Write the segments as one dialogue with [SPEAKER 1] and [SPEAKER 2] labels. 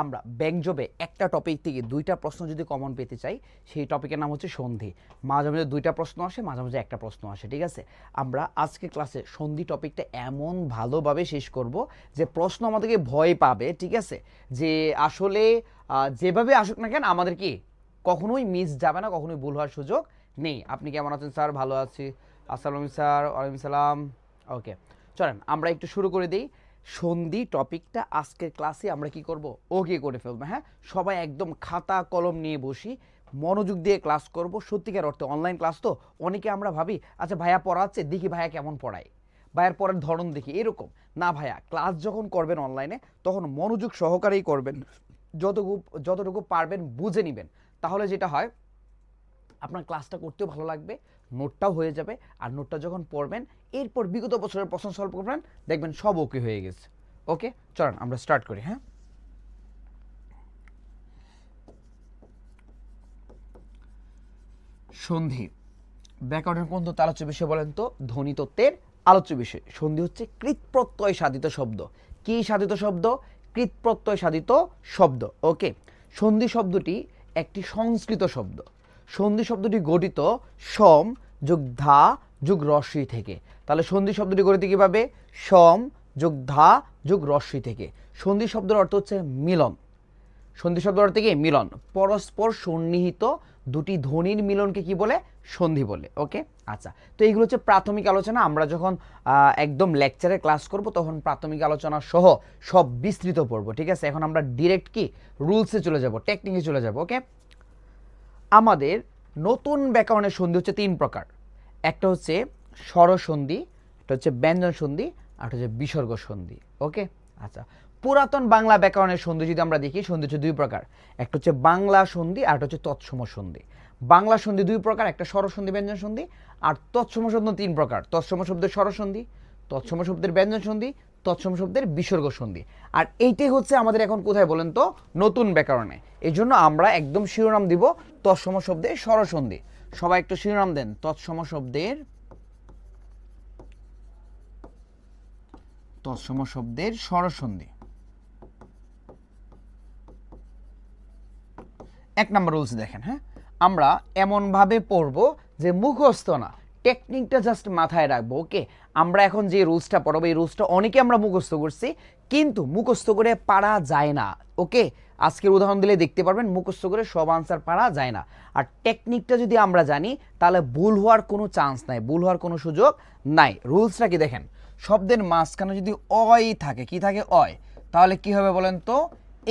[SPEAKER 1] আমরা ব্যঞ্জবে একটা টপিক থেকে দুইটা প্রশ্ন যদি কমন পেতে চাই, সেই টপিকের নাম হচ্ছে সন্ধি। মাঝে মাঝে দুইটা প্রশ্ন আসে, মাঝে মাঝে একটা প্রশ্ন আসে, ঠিক আছে। আমরা আজকে ক্লাসে সন্ধি টপিকটা এমন ভালোভাবে শেষ করব যে প্রশ্ন আমাদেরকে ভয় পাবে, ঠিক আছে, যে আসলে যেভাবে আসুক না কেন আমাদের কি কখনোই মিস যাবে না, কখনোই ভুল হওয়ার সুযোগ নেই। আপনি কেমন আছেন স্যার? ভালো আছি। আসসালামু স্যার। ওয়ালাইকুম সালাম। ওকে, চলেন আমরা একটু শুরু করে দিই। সন্ধি টপিকটা আজকের ক্লাসে আমরা কি করব, ওকে করে ফেলবো। হ্যাঁ, সবাই একদম খাতা কলম নিয়ে বসি, মনোযোগ দিয়ে ক্লাস করব। সত্যিকার অর্থে অনলাইন ক্লাস তো, অনেকে আমরা ভাবি আচ্ছা ভাইয়া পড়াচ্ছে, দেখি ভাইয়া কেমন পড়ায়, ভাইয়ার পড়ার ধরন দেখি এরকম না। ভাইয়া ক্লাস যখন করবেন অনলাইনে তখন মনোযোগ সহকারেই করবেন, যতটুকু যতটুকু পারবেন বুঝে নেবেন। তাহলে যেটা হয় আপনার ক্লাসটা করতেও ভালো লাগবে, নোটটাও হয়ে যাবে। আর নোটটা যখন পড়বেন এরপর বিগত বছরের প্রশ্ন সলভ করবেন, দেখবেন সব ওকে হয়ে গেছে। ওকে, চলেন আমরা স্টার্ট করি। হ্যাঁ, সন্ধি ব্যাকরণের কোন তত্ত্ব আলোচ্য বিষয় বলেন তো? ধ্বনিতত্ত্বের আলোচ্য বিষয়। সন্ধি হচ্ছে কৃৎপ্রত্যয় সাধিত শব্দ। কি সাধিত শব্দ? কৃৎপ্রত্যয় সাধিত শব্দ। ওকে, সন্ধি শব্দটি একটি সংস্কৃত শব্দ। সন্ধি শব্দটি গঠিত সম যোগ ধা যোগ রস্বই থেকে। তাহলে সন্ধি শব্দটি গঠিত কিভাবে? সম যোগ ধা যোগ রস্বই থেকে। সন্ধি শব্দের অর্থ হচ্ছে মিলন। সন্ধি শব্দ অর্থ কি? মিলন। পরস্পর সন্নিহিত দুটি ধ্বনির মিলনকে কি বলে? সন্ধি বলে। ওকে, আচ্ছা, তো এইগুলো হচ্ছে প্রাথমিক আলোচনা। আমরা যখন একদম লেকচারে ক্লাস করব তখন প্রাথমিক আলোচনা সহ সব বিস্তৃত পড়ব, ঠিক আছে। এখন আমরা ডিরেক্ট কি রুলসে চলে যাব, টেকনিকে চলে যাব। ওকে, আমাদের নতুন ব্যাকরণের সন্ধি হচ্ছে তিন প্রকার। একটা হচ্ছে স্বরসন্ধি, একটা হচ্ছে ব্যঞ্জন সন্ধি, আর একটা হচ্ছে বিসর্গ সন্ধি। ওকে, আচ্ছা, পুরাতন বাংলা ব্যাকরণের সন্ধি যদি আমরা দেখি, সন্ধি হচ্ছে দুই প্রকার। একটা হচ্ছে বাংলা সন্ধি আর একটা হচ্ছে তৎসম সন্ধি। বাংলা সন্ধি দুই প্রকার, একটা স্বরসন্ধি ব্যঞ্জন সন্ধি, আর তৎসম সন্ধি তিন প্রকার। তৎসম শব্দের স্বরসন্ধি, তৎসম শব্দের ব্যঞ্জন সন্ধি, তৎসম শব্দের বিসর্গ সন্ধি। আর এইটাই হচ্ছে আমাদের এখন কোথায় বলেন তো? নতুন ব্যাকরণে। এই জন্য আমরা একদম শিরোনাম দিব তৎসম শব্দের স্বরসন্ধি। সবাই একটু শিরোনাম দেন, তৎসম শব্দের স্বরসন্ধি। এক নম্বর রুলস দেখেন। হ্যাঁ, আমরা এমনভাবে পড়বো যে মুখস্থ না, টেকনিকটা জাস্ট মাথায় রাখবো। ওকে, আমরা এখন যে রুলসটা পড়বো এই রুলসটা অনেকে আমরা মুখস্থ করছি, কিন্তু মুখস্থ করে পারা যায় না। ওকে, আজকের উদাহরণ দিলে দেখতে পারবেন মুখস্থ করে সব আনসার পারা যায় না। আর টেকনিকটা যদি আমরা জানি তাহলে ভুল হওয়ার কোনো চান্স নাই, ভুল হওয়ার কোনো সুযোগ নাই। রুলসটা কি দেখেন, শব্দের মাঝখানে যদি অয় থাকে, কি থাকে? অয়, তাহলে কি হবে বলেন তো?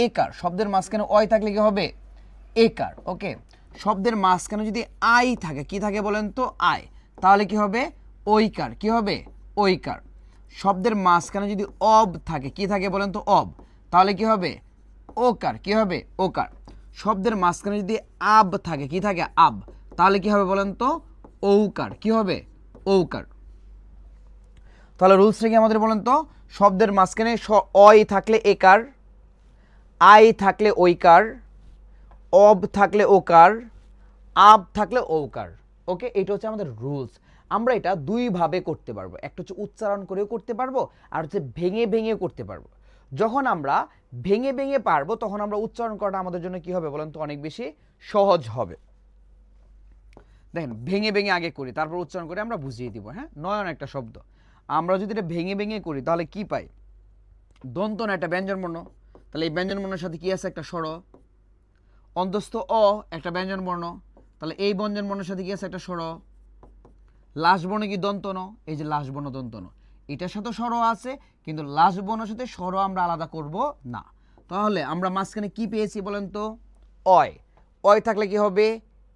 [SPEAKER 1] একার। শব্দের মাঝখানে অয় থাকলে কি হবে? একার। ওকে, শব্দের মাঝখানে যদি আই থাকে, কি থাকে বলেন তো? আয়, তাহলে কি হবে? ঐকার। কি হবে? ঐকার। শব্দের মাঝখানে যদি অব থাকে, কি থাকে বলেন তো? অব, তাহলে কি হবে? ওকার। কি হবে? ওকার। শব্দের মাঝখানে যদি আব থাকে, কি থাকে? আব, তাহলে কি হবে বলেন তো? ঔকার। কি হবে? ঔকার। তাহলে রুলসটা কি আমাদের বলেন তো? শব্দের মাঝখানে অয় থাকলে একার, আই থাকলে ঐকার, অব থাকলে ওকার, আব থাকলে ওকার। ওকে, এটা হচ্ছে আমাদের রুলস। আমরা এটা দুইভাবে করতে পারবো, একটা হচ্ছে উচ্চারণ করেও করতে পারবো, আর হচ্ছে ভেঙে ভেঙেও করতে পারবো। যখন আমরা ভেঙে ভেঙে পারবো তখন আমরা উচ্চারণ করাটা আমাদের জন্য কি হবে বলেন তো? অনেক বেশি সহজ হবে। দেখেন, ভেঙে ভেঙে আগে করি, তারপর উচ্চারণ করে আমরা বুঝিয়ে দিব। হ্যাঁ, নয়ন একটা শব্দ, আমরা যদি এটা ভেঙে ভেঙে করি তাহলে কি পাই? দন্ত না একটা ব্যঞ্জন বর্ণ, তাহলে এই ব্যঞ্জন বর্ণের সাথে কি আছে? একটা স্বর। অন্তস্থ অ একটা ব্যঞ্জন বর্ণ, তাহলে এই ব্যঞ্জন বর্ণের সাথে কি আছে? একটা স্বর। লাস্ট বর্ণে কি দন্ত ন? এই যে লাস্ট বর্ণ দন্ত ন, এটার সাথে স্বর আছে, কিন্তু লাস্ট বর্ণের সাথে স্বর আমরা আলাদা করব না। তাহলে আমরা মাঝখানে কি পেয়েছি বলেন তো? অয়। অয় থাকলে কি হবে?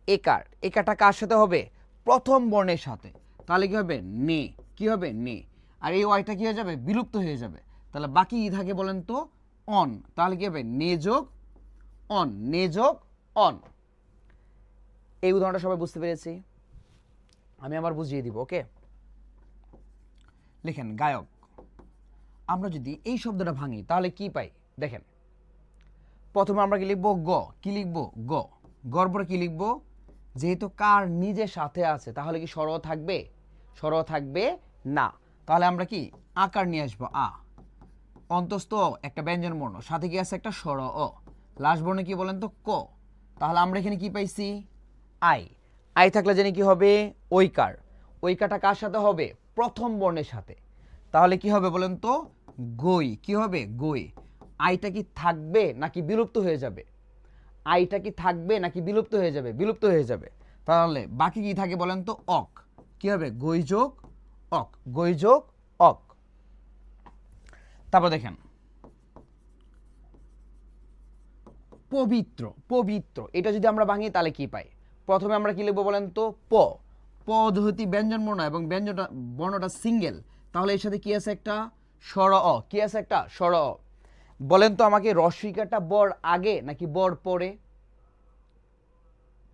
[SPEAKER 1] একার। একারটা কার সাথে হবে? প্রথম বর্ণের সাথে, তাহলে কি হবে? নে। কি হবে? নে। আর এই অয়টা কি হয়ে যাবে? বিলুপ্ত হয়ে যাবে। তাহলে বাকি ই থাকে বলেন তো? অন। তাহলে কি হবে? নে যোগ অন, নে যোগ অন। এই উদাহরণটা সবাই বুঝতে পেরেছি? আমি আবার বুঝিয়ে দিব। ওকে, লিখেন গায়ক। আমরা যদি এই শব্দটা ভাঙি তাহলে কি পাই? দেখেন, প্রথমে আমরা কি লিখবো? গ। কি লিখবো? গ। গর পরে কি লিখবো? যেহেতু কার নিজের সাথে আছে তাহলে কি স্বর থাকবে? স্বর থাকবে না। তাহলে আমরা কি আকার নিয়ে আসবো? আ। অন্তস্থ অ একটা ব্যঞ্জন বর্ণ, সাথে কি আছে একটা স্বর অ, লাস্ট বর্ণে কি বলেন তো ক। তাহলে আমরা এখানে কি পাইছি আই। আই থাকলে জানি কি হবে ঐকার। ঐকারটা কার সাথে হবে প্রথম বর্ণের সাথে, তাহলে কি হবে বলেন তো গই। কি হবে গই। আইটা কি থাকবে নাকি বিলুপ্ত হয়ে যাবে? আইটা কি থাকবে নাকি বিলুপ্ত হয়ে যাবে? বিলুপ্ত হয়ে যাবে। তাহলে বাকি কি থাকে বলেন তো অক। কি হবে গই যোগ অক, গই যোগ অক। তারপর দেখেন পবিত্র। পবিত্র এটা যদি আমরা ভাঙি তাহলে কি পাই? প্রথমে আমরা কি লিখবো বলেন তো প। প যেহেতু ব্যঞ্জন বর্ণ এবং ব্যঞ্জনটা বর্ণটা সিঙ্গেল, তাহলে এর সাথে কি আছে একটা স্বর অ। কি আছে একটা স্বর অ। বলেন তো আমাকে রস্বইকারটা বর আগে নাকি বর পরে?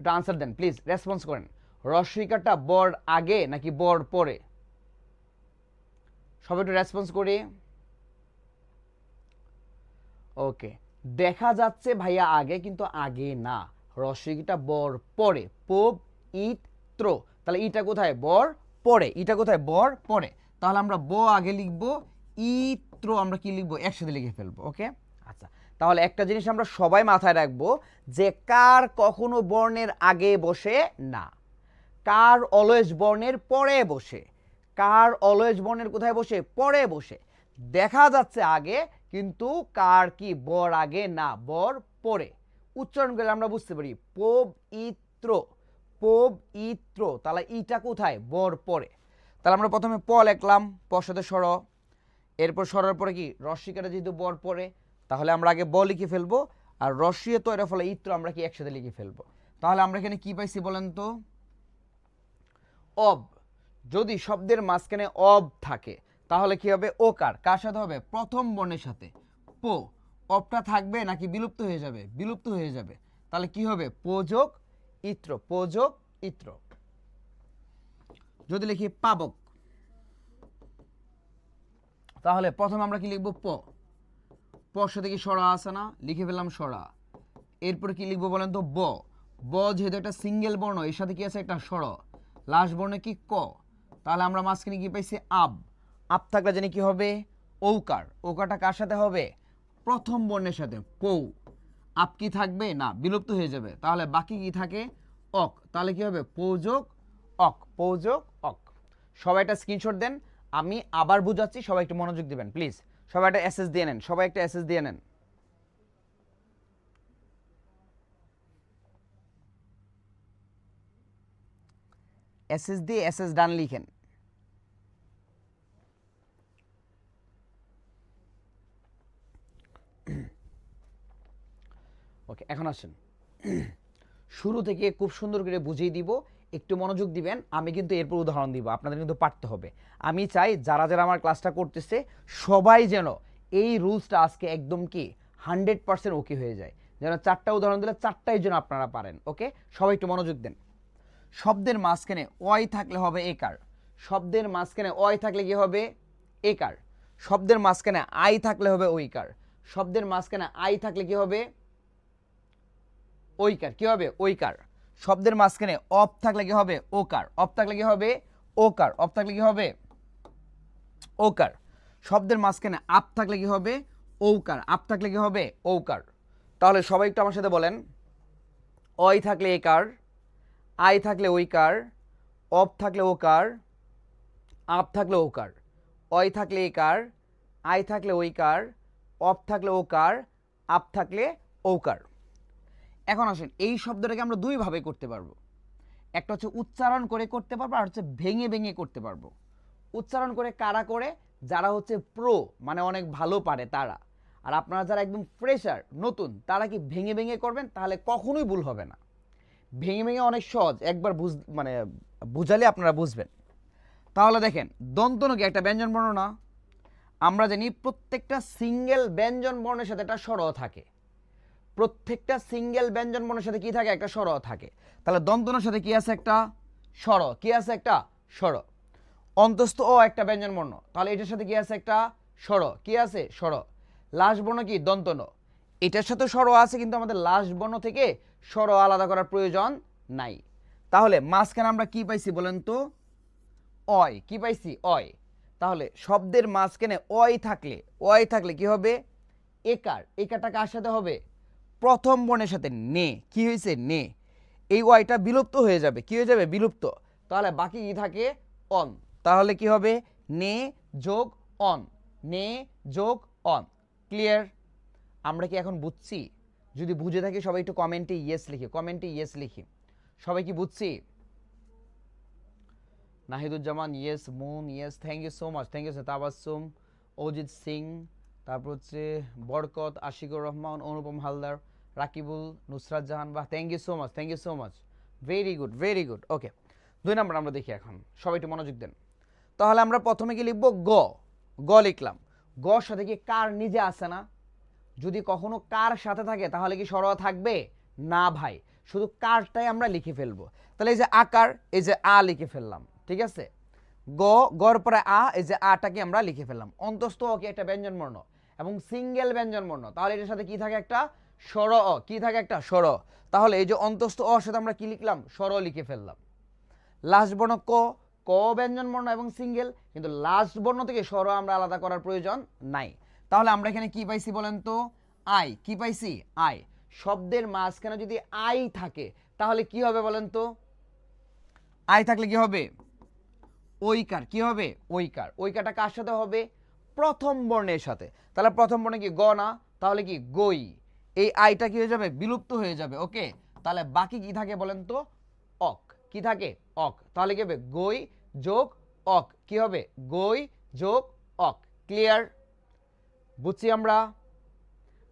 [SPEAKER 1] এটা আনসার দেন প্লিজ, রেসপন্স করেন। রস্বইকারটা বর আগে নাকি বর পরে? সবাই একটু রেসপন্স করি। ওকে, দেখা যাচ্ছে ভাইয়া আগে, কিন্তু আগে না, রস্বইটা বর পরে। পব ইত্র, তাহলে ইটা কোথায় বর পরে, ইটা কোথায় বর পরে। তাহলে আমরা ব আগে লিখবো, ইত্র আমরা কি লিখবো একসাথে লিখে ফেলবো। ওকে আচ্ছা, তাহলে একটা জিনিস আমরা সবাই মাথায় রাখবো যে কার কখনো বর্ণের আগে বসে না, কার অলওয়েজ বর্ণের পরে বসে। কার অলওয়েজ বর্ণের কোথায় বসে পরে বসে। দেখা যাচ্ছে আগে, কিন্তু কার কি বর আগে না, বর পরে। উচ্চারণ করলে আমরা বুঝতে পারি পব ইত্র, পব ইত্র, তাহলে ইটা কোথায় বর পরে। তাহলে আমরা প্রথমে প লিখলাম, পর সাথে স্বর, এরপর স্বরের পরে কি রস্বইকারে যেহেতু বর পরে, তাহলে আমরা আগে ব লিখে ফেলবো, আর রস্বইয়ে তো এর ফলে ইত্র আমরা কি একসাথে লিখে ফেলবো। তাহলে আমরা এখানে কি পাইছি বলেন তো অব। যদি শব্দের মাঝখানে অব থাকে তাহলে কি হবে ওকার। কার সাথে হবে প্রথম বর্ণের সাথে। পো, অবটা থাকবে নাকি বিলুপ্ত হয়ে যাবে? বিলুপ্ত হয়ে যাবে। তাহলে কি হবে পোযোগ ইত্র, পোযোগ ইত্র। যদি লিখি পাবক, তাহলে প্রথমে আমরা কি লিখবো প। পর সাথে কি সরা আছে না, লিখে ফেললাম সরা। এরপরে কি লিখবো বলেন তো ব। ব যেহেতু একটা সিঙ্গেল বর্ণ, এর সাথে কি আছে একটা স্বর, লাস্ট বর্ণে কি ক। তাহলে আমরা মাঝখানে কি পাইছি আব। আব থাকলে জানি কি হবে ঔকার। ওকারটা কার সাথে হবে প্রথম বর্ণের সাথে পৌ। আপ কি থাকবে না, বিলুপ্ত হয়ে যাবে। তাহলে বাকি কি থাকে অক। তাহলে কি হবে পৌযোগ অক, পৌযোগ অক। সবাই একটা স্ক্রিনশট দেন, আমি আবার বুঝাচ্ছি, সবাই একটু মনোযোগ দিবেন প্লিজ। সবাই একটা এসএস দিয়ে নেন, সবাই একটা এসএস দিয়ে নেন। এসএস দিয়ে এসএস ডান লিখেন। ওকে, এখন আসেন শুরু থেকে খুব সুন্দর করে বুঝিয়ে দিব, একটু মনোযোগ দিবেন। আমি কিন্তু এরপর উদাহরণ দিব, আপনাদের কিন্তু পারতে হবে। আমি চাই যারা যারা আমার ক্লাসটা করতেছে সবাই যেন এই রুলসটা আজকে একদম কি 100% ওকে হয়ে যায়, যেন 4টা উদাহরণ দিলে 4টাই যেন আপনারা পারেন। ওকে, সবাই একটু মনোযোগ দেন। শব্দের মাঝখানে অয় থাকলে হবে একার। শব্দের মাঝখানে অয় থাকলে কি হবে একার। শব্দের মাঝখানে আই থাকলে হবে ঐকার। শব্দের মাঝখানে আই থাকলে কি হবে ঐকার। কি হবে ঐকার। শব্দের মাঝখানে অপ থাকলে কি হবে ওকার। অপ থাকলে কি হবে ওকার। অপ থাকলে কি হবে ওকার। শব্দের মাঝখানে আপ থাকলে কি হবে ঔকার। আপ থাকলে কি হবে ঔকার। তাহলে সবাই একটু আমার সাথে বলেন, অয় থাকলে একার, আই থাকলে ঐকার, অপ থাকলে ওকার, আপ থাকলে ওকার। অয় থাকলে একার, আই থাকলে ঐকার, অপ থাকলে ওকার, আপ থাকলে ঔকার। এখন আসেন এই শব্দটাকে আমরা দুইভাবে করতে পারবো। একটা হচ্ছে উচ্চারণ করে করতে পারবো, আর হচ্ছে ভেঙে ভেঙে করতে পারবো। উচ্চারণ করে কারা করে? যারা হচ্ছে প্রো, মানে অনেক ভালো পারে তারা। আর আপনারা যারা একদম ফ্রেশার নতুন, তারা কি ভেঙে ভেঙে করবেন, তাহলে কখনোই ভুল হবে না। ভেঙে ভেঙে অনেক সহজ, একবার মানে বুঝালে আপনারা বুঝবেন। তাহলে দেখেন দন্তন কি একটা ব্যঞ্জন বর্ণ না? আমরা জানি প্রত্যেকটা সিঙ্গেল ব্যঞ্জন বর্ণের সাথে একটা স্বর থাকে। প্রত্যেকটা সিঙ্গেল ব্যঞ্জন বর্ণের সাথে কি থাকে একটা স্বর থাকে। তাহলে দন্তনের সাথে কি আছে একটা স্বর। কি আছে একটা স্বর। অন্তস্থ ও একটা ব্যঞ্জন বর্ণ, তাহলে এটার সাথে কি আছে একটা স্বর। কি আছে স্বর। লাস্ট বর্ণ কি দন্তন, এটার সাথে স্বর আছে, কিন্তু আমাদের লাস্ট বর্ণ থেকে স্বর আলাদা করার প্রয়োজন নাই। তাহলে মাঝখানে আমরা কি পাইছি বলেন তো অয়। কি পাইছি অয়। তাহলে শব্দের মাঝখানে অয় থাকলে কি হবে একারটা কার সাথে হবে প্রথম বর্ণের সাথে নে কি হয়েছে নে এই ওয়াইটা বিলুপ্ত হয়ে যাবে কি হয়ে যাবে বিলুপ্ত তাহলে বাকি কি থাকে অন তাহলে কি হবে নে যোগ অন নে যোগ অন ক্লিয়ার আমরা কি এখন বুঝছি যদি বুঝে থাকি সবাই একটু কমেন্টে ইয়েস লিখি সবাই কি বুঝছি Nahiduzzaman yes Moon yes thank you so much thank you Tabassum Ajit Singh তারপর হচ্ছে বরকত আশিকুর রহমান অনুপম হালদার রাকিবুল নুসরাত জাহান বাহ thank you so much very good okay 2 number আমরা দেখি এখন সবাই একটু মনোযোগ দেন তাহলে আমরা প্রথমে কি লিখব গ লিখলাম গর সাথে কি কার নিজে আসে না যদি কখনো কার সাথে থাকে তাহলে কি সরোয়া থাকবে না ভাই শুধু কারটাই আমরা লিখে ফেলবো তাহলে এই যে আকার এই যে আ লিখে ফেললাম ঠিক আছে গর পরে আ এই যে আটাকে আমরা লিখে ফেললাম অন্তস্থ অ কি একটা ব্যঞ্জন বর্ণ এবং সিঙ্গেল ব্যঞ্জন বর্ণ তাহলে এটার সাথে কি থাকে একটা স্বর অ কি থাকে একটা স্বর তাহলে এই যে অন্তস্থ অ সাথে আমরা কি লিখলাম স্বর লিখে ফেললাম লাস্ট বর্ণ ক ব্যঞ্জন বর্ণ এবং সিঙ্গেল কিন্তু লাস্ট বর্ণ থেকে স্বর আমরা আলাদা করার প্রয়োজন নাই তাহলে আমরা এখানে কি পাইছি বলেন তো আই কি পাইছি আই শব্দের মাঝখানে যদি আই থাকে তাহলে কি হবে বলেন তো আই থাকলে কি হবে ওইকার কি হবে ওইকারটা কার সাথে হবে প্রথম বর্ণের সাথে তাহলে প্রথম বর্ণে কি গ না তাহলে কি গই এই আইটা কি হয়ে যাবে বিলুপ্ত হয়ে যাবে ওকে তাহলে বাকি কি থাকে বলেন তো অক কি থাকে অক তাহলে কি হবে গই যোগ অক কি হবে গই যোগ অক ক্লিয়ার বুঝছি আমরা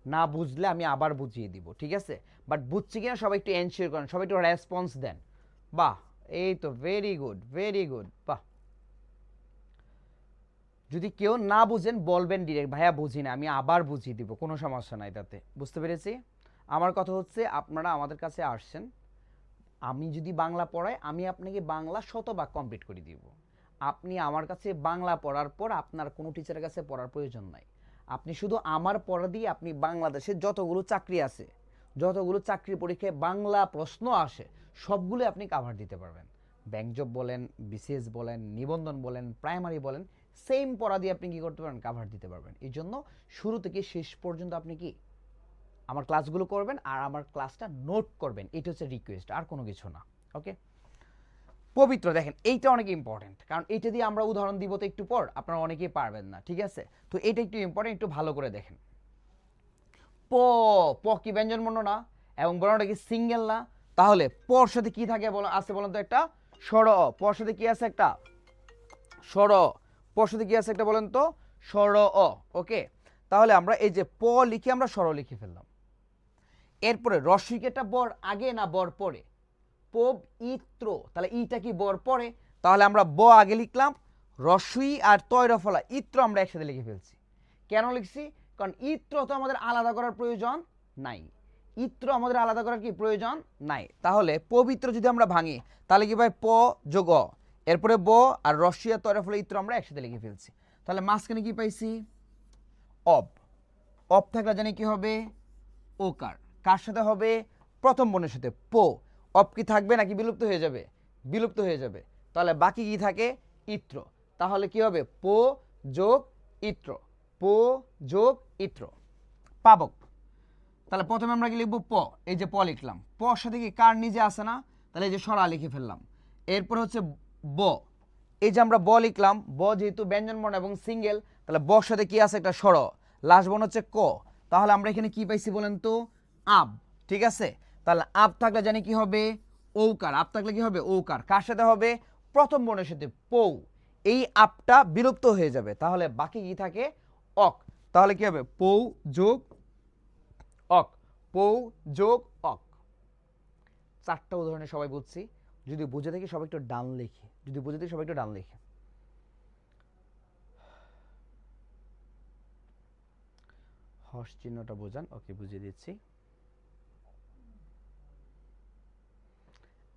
[SPEAKER 1] না বুঝলে আমি আবার বুঝিয়ে দিব ঠিক আছে বাট বুঝছি কিনা সবাই একটু এনশিওর করেন সবাই একটু রেসপন্স দেন বাহ এই তো ভেরি গুড বাহ যদি কেউ না বুঝেন বলবেন ডিরেক্ট ভাইয়া বুঝি না আমি আবার বুঝিয়ে দিব কোনো সমস্যা নাই তাতে বুঝতে পেরেছি আমার কথা হচ্ছে আপনারা আমাদের কাছে আসছেন আমি যদি বাংলা পড়াই আমি আপনাকে বাংলা শতভাগ কমপ্লিট করে দিব আপনি আমার কাছে বাংলা পড়ার পর আপনার কোনো টিচারের কাছে পড়ার প্রয়োজন নাই আপনি শুধু আমার পড়া দিয়ে আপনি বাংলাদেশে যতগুলো চাকরি আছে যতগুলো চাকরি পরীক্ষায় বাংলা প্রশ্ন আসে সবগুলো আপনি কাভার দিতে পারবেন ব্যাংক জব বলেন বিসিএস বলেন নিবন্ধন বলেন প্রাইমারি বলেন সেম পড়া দিয়ে আপনি কি করতে পারেন কাভার দিতে পারবেন এই জন্য শুরু থেকে শেষ পর্যন্ত আপনি কি আমার ক্লাসগুলো করবেন আর আমার ক্লাসটা নোট করবেন এটা হচ্ছে রিকোয়েস্ট আর কোনো কিছু না ওকে পবিত্র দেখেন এইটা অনেক ইম্পর্টেন্ট কারণ এইটা দিয়ে আমরা উদাহরণ দিব তো একটু পর আপনারা অনেকেই পারবেন না ঠিক আছে তো এটা একটু ইম্পর্টেন্ট একটু ভালো করে দেখেন প কি ব্যঞ্জন বর্ণ না এবং বর্ণটা কি সিঙ্গেল না তাহলে পর সাথে কি থাকে আছে বলেন তো একটা স্বর পর সাথে কি আছে একটা স্বর পর সাথে কি আছে একটা বলেন তো স্বর ওকে তাহলে আমরা এই যে প লিখে আমরা স্বর লিখে ফেললাম এরপরে রস্বইকেটা বর আগে না বর পরে পবিত্র তাহলে ইটা কি বর পরে তাহলে আমরা ব আগে লিখলাম রস্বই আর তৈরফলা ইত্র আমরা একসাথে লিখে ফেলছি কেন লিখছি কারণ ইত্র তো আমাদের আলাদা করার প্রয়োজন নাই ইত্র আমাদের আলাদা করার কি প্রয়োজন নাই তাহলে পবিত্র যদি আমরা ভাঙি তাহলে কি ভাই প যোগ এরপরে ব আর রস্বই আর তৈরফলা ইত্র আমরা একসাথে লিখে ফেলছি তাহলে মাঝখানে কি পাইছি অব থাকলে জানি কি হবে ওকার কার সাথে হবে প্রথম বর্ণের সাথে পো অপ কি থাকবে নাকি বিলুপ্ত হয়ে যাবে বিলুপ্ত হয়ে যাবে তাহলে বাকি কি থাকে ইত্র তাহলে কি হবে পো যোগ ইত্র পো যোগ ইত্র পাবক তাহলে প্রথমে আমরা কি লিখবো প এই যে প লিখলাম পর সাথে কি কার নিজে আসে না তাহলে এই যে সরা লিখে ফেললাম এরপর হচ্ছে ব এই যে আমরা ব লিখলাম ব যেহেতু ব্যঞ্জন বর্ণ এবং সিঙ্গেল তাহলে বর সাথে কি আছে একটা স্বর লাস্ট বর্ণ হচ্ছে ক তাহলে আমরা এখানে কি পাইছি বলেন তো আব ঠিক আছে তাহলে আব থাকলে জানি কি হবে ঔকার আব থাকলে কি হবে ঔকার কার সাথে হবে প্রথম বর্ণের সাথে পৌ এই আপটা বিলুপ্ত হয়ে যাবে তাহলে বাকি কি থাকে অক তাহলে কি হবে পৌ যোগ অক পৌ যোগ অক চারটা উদাহরণে সবাই বুঝছি যদি বুঝে থাকি সবাই একটু ডান লিখে যদি বুঝে থাকি সবাই একটু ডান লিখে হর্ষ চিহ্নটা বোঝান ওকে বুঝিয়ে দিচ্ছি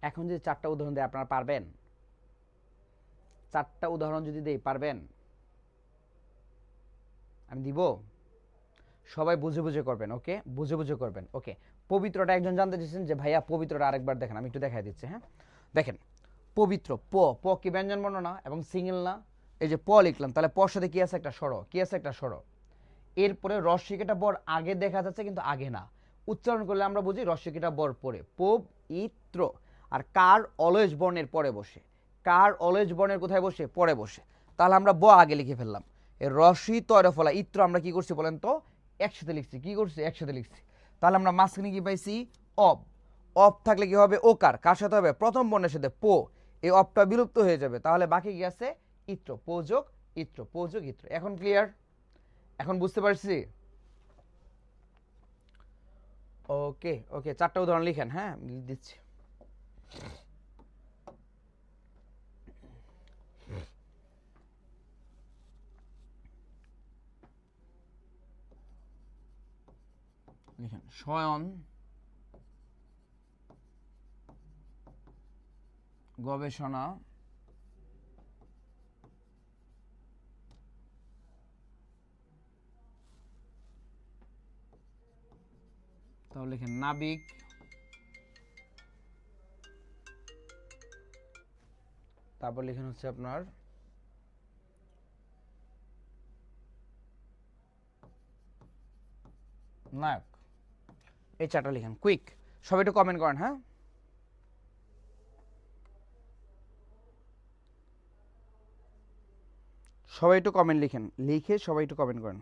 [SPEAKER 1] এখন যে চারটা উদাহরণ দেয় আপনারা পারবেন চারটা উদাহরণ যদি দেই পারবেন আমি দিব সবাই বুঝে বুঝে করবেন ওকে বুঝে বুঝে করবেন ওকে পবিত্রটা একজন জানতে চাইছেন যে ভাইয়া পবিত্রটা আরেকবার দেখেন আমি একটু দেখাই দিচ্ছি হ্যাঁ দেখেন পবিত্র প কি ব্যঞ্জন বর্ণ না এবং সিঙ্গেল না এই যে প লিখলাম, তাহলে পর সাথে কি আছে? একটা স্বর। কি আছে? একটা স্বর। এরপরে রস্যিকাটা বর আগে দেখা যাচ্ছে, কিন্তু আগে না। উচ্চারণ করলে আমরা বুঝি রস্যিকাটা বর পরে, পবিত্র। আর কার অলয়েজ বর্ণের পরে বসে, কার অলয়েজ বর্ণের কোথায় বসে? পরে বসে। তাহলে আমরা ব আগে লিখে ফেললাম। এই রস্যি তয়র ফলা ইত্র আমরা কি করছি বলেন তো? একসাথে লিখছি। কি করছি? একসাথে লিখছি। তাহলে আমরা মাঝখানে কি পাইছি? অব। অব থাকলে কি হবে? ওকার। কার সাথে হবে? প্রথম বর্ণের সাথে, পো। এই অবটা বিলুপ্ত হয়ে যাবে, তাহলে বাকি কি আছে? ইত্র, পোযোগ ইত্র, পোযোগ ইত্র। এখন ক্লিয়ার? এখন বুঝতে পারছি? ওকে ওকে, চারটা উদাহরণ লিখেন। হ্যাঁ, দিচ্ছি। লিখেন শয়ন গবেষণা তাহলে লিখেন নাবিক তারপর লিখেন হচ্ছে আপনার নায়ক। এই চারটা লিখেন কুইক। সবাই একটু কমেন্ট করেন। হ্যাঁ, সবাই একটু কমেন্ট লিখেন, লিখে সবাই একটু কমেন্ট করেন।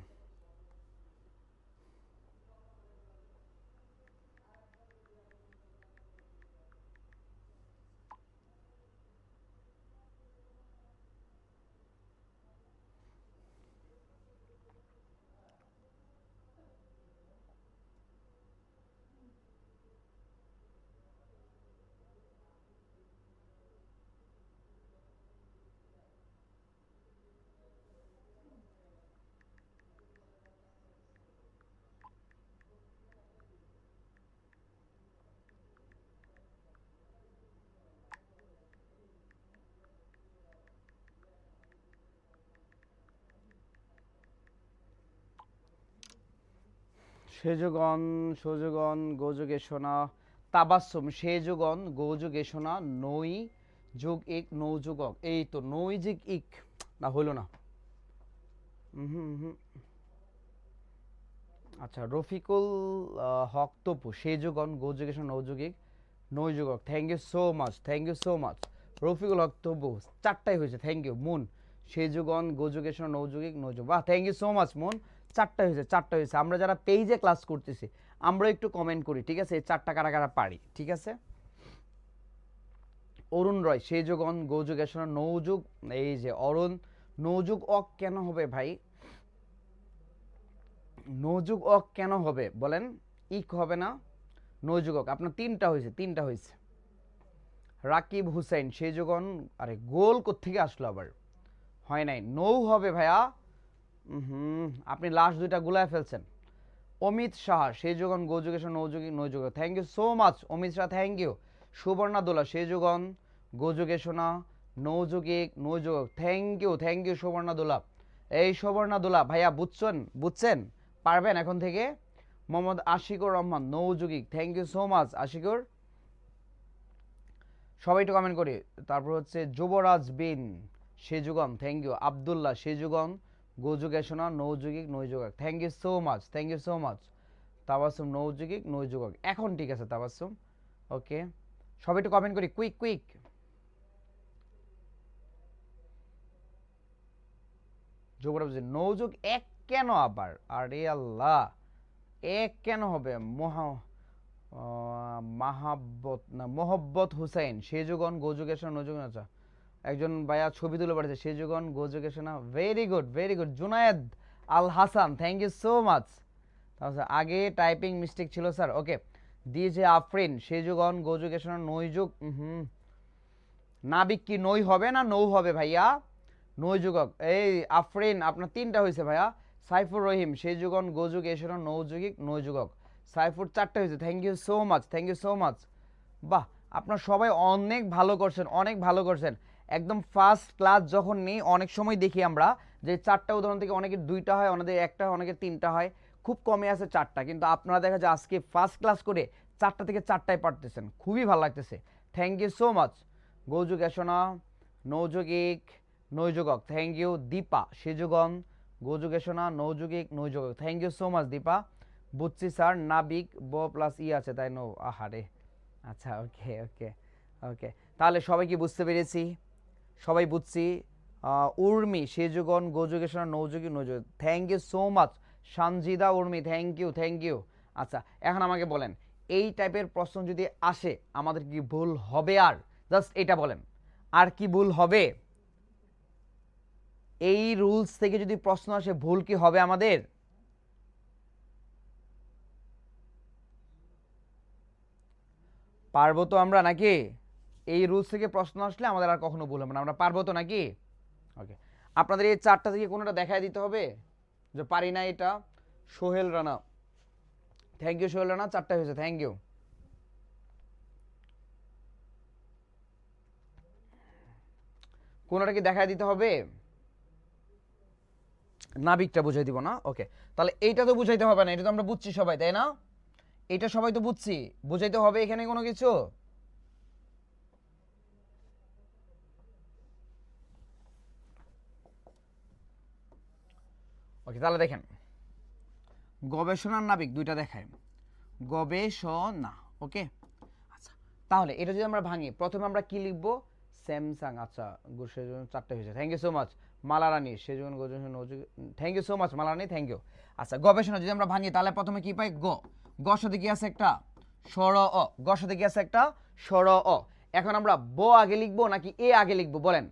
[SPEAKER 1] সেযুগন সযোগন গোযোগে সোনা তাবাসুম সেযুগন গোযোগে সোনা নই যোগ এক নৌযুগক। এই তো নই যোগ ইক, না হইল না। আচ্ছা, রফিকুল হক তপু সেযুগন গোযোগে সোনা নৌযুগিক নৈযুগক। Thank you so much, thank you so much. Rafiqul Haque Tapu, চারটাই হয়েছে। Thank you. মুন সেযুগন গোযোগে সোনা নৌযুগিক নৌযুগ। বাহ, thank you so much Moon. চারটা হয়েছে, চারটা হয়েছে। আমরা যারা পেজে ক্লাস করতেছি আমরা একটু কমেন্ট করি, ঠিক আছে? এই চারটা কারা কারা পারি, ঠিক আছে? অরুণ রয় সেযুগন গোযোগেশন নৌযুগ। এই যে অরুণ, নৌযুগ অক কেন হবে ভাই? নৌযুগ অক কেন হবে বলেন? ইক হবে না? নৌযুগক। আপনার তিনটা হয়েছে, তিনটা হয়েছে। রাকিব হুসাইন সেযুগন, আরে গোল কোত্থেকে আসলো আবার? হয় নাই, নৌ হবে ভাইয়া। আপনি লাস্ট দুইটা গুলায় ফেলছেন। অমিত সাহা সেযুগন গোযোগেশন নৌযুগিক নৌযুগ। Thank you so much Amit Shah, thank you. Subarna Dola সেযুগন গোযোগেশনা নৌযুগিক নৌযুগ। Thank you Subarna Dola. এই সুবর্ণা দোলা ভাইয়া বুঝছেন, বুঝছেন? পারবেন এখন থেকে? মোহাম্মদ আশিকুর রহমান নৌযুগিক। Thank you so much Ashikur. সবাই একটু কমেন্ট করি। তারপর হচ্ছে যুবরাজ বিন সেযুগন। Thank you. আবদুল্লাহ সেযুগন গোযোগেশনা নৌযুগিক নৌযুগক। Thank you so much, thank you so much. Tabassum নৌযুগিক নৌযুগক। এখন ঠিক আছে তাবাসুম। ওকে, সবাই একটু কমেন্ট করি, কুইক কুইক। যুবরাজ নৌযুগ এক কেন আবার? আরে আল্লাহ, এক কেন হবে? মাহাব্বত না মোহব্বত হুসাইন সেযুগন গোযোগেশনা নৌযুগ। আচ্ছা, একজন ভাইয়া ছবি তুলে পাঠিয়েছে সেযুগন গোযোগেশনা। Very good, very good. Junayed Al Hasan, thank you so much. তাহলে আগে টাইপিং মিস্টেক ছিল স্যার। ওকে, দিয়েছে আফরিন সেযুগন গোযোগেশনা নৈযুগ। নাবিক কি নই হবে না নৌ হবে ভাইয়া? নৈযুগক। এই আফরিন আপনার তিনটা হয়েছে ভাইয়া। সাইফুর রহিম সেযুগন গোযুগ এসেন নৌযুগিক নৈযুগক। সাইফুর চারটা হয়েছে। Thank you so much, thank you so much. বাহ, আপনার সবাই অনেক ভালো করছেন, অনেক ভালো করছেন। একদম ফার্স্ট ক্লাস যখন নেই অনেক সময় দেখি আমরা যে চারটা উদাহরণ থেকে অনেকের দুইটা হয়, অনেকের একটা হয়, অনেকের তিনটা হয়, খুব কমে আছে চারটা। কিন্তু আপনারা দেখা যায় আজকে ফার্স্ট ক্লাস করে চারটা থেকে চারটায় পারতেছেন, খুবই ভালো লাগতেছে। Thank you so much. গোযোগেশনা নৌযুগিক নৈযোগক, থ্যাংক ইউ। দীপা, সেযুগন, গোযুগেশনা, নৌযুগিক, নৈযোগক, thank you so much Dipa. বুঝছি স্যার, নাবিক ব প্লাস ই আছে তাই নো, আহারে। আচ্ছা, ওকে ওকে ওকে, তাহলে সবাই কি বুঝতে পেরেছি? সবাই বুঝছি। উর্মি, সেযুগন, গোযুগেশনা, নৌযুগী, নৈযোগ, thank you so much. Sanjida, Urmi, thank you thank you. আচ্ছা, এখন আমাকে বলেন, এই টাইপের প্রশ্ন যদি আসে আমাদের কি ভুল হবে? আর জাস্ট এটা বলেন, আর কি ভুল হবে? এই রুলস থেকে যদি প্রশ্ন আসে ভুল কি হবে আমাদের? পারবো তো আমরা নাকি? এই রুলস থেকে প্রশ্ন আসলে আমাদের আর কখনো ভুল হবে না, আমরা পারবো তো নাকি? ওকে, আপনাদের এই চারটা থেকে কোনোটা দেখায় দিতে হবে যে পারি না এটা। সোহেল রানা, থ্যাংক ইউ সোহেল রানা, চারটা হয়েছে, থ্যাংক ইউ। কোনোটা কি দেখায় দিতে হবে? নাবিকটা বুঝাই দিব না? ওকে, তাহলে এইটা তো বুঝাইতে হবে না, এটা তো আমরা বুঝছি সবাই, তাই না? এটা সবাই তো বুঝছি, বুঝাইতে হবে এখানে কোনো কিছু? ওকে, তাহলে দেখেন, গবেষণার নাবিক দুইটা দেখায়, গবেষণা, ওকে। আচ্ছা, তাহলে এটা যদি আমরা ভাঙি, প্রথমে আমরা কি লিখব? স্যামসাং। আচ্ছা, সেজন্য চারটে হয়েছে, thank you so much. Malarani, সেজন্য thank you so much Malarani, thank you. আচ্ছা, গবেষণা যদি আমরা ভাঙি তাহলে প্রথমে কি পাই? গ, গ সাথে কি আছে একটা স্বর অ, গ সাথে কি আছে একটা স্বর অ। এখন আমরা ব আগে লিখবো নাকি এ আগে লিখবো বলেন?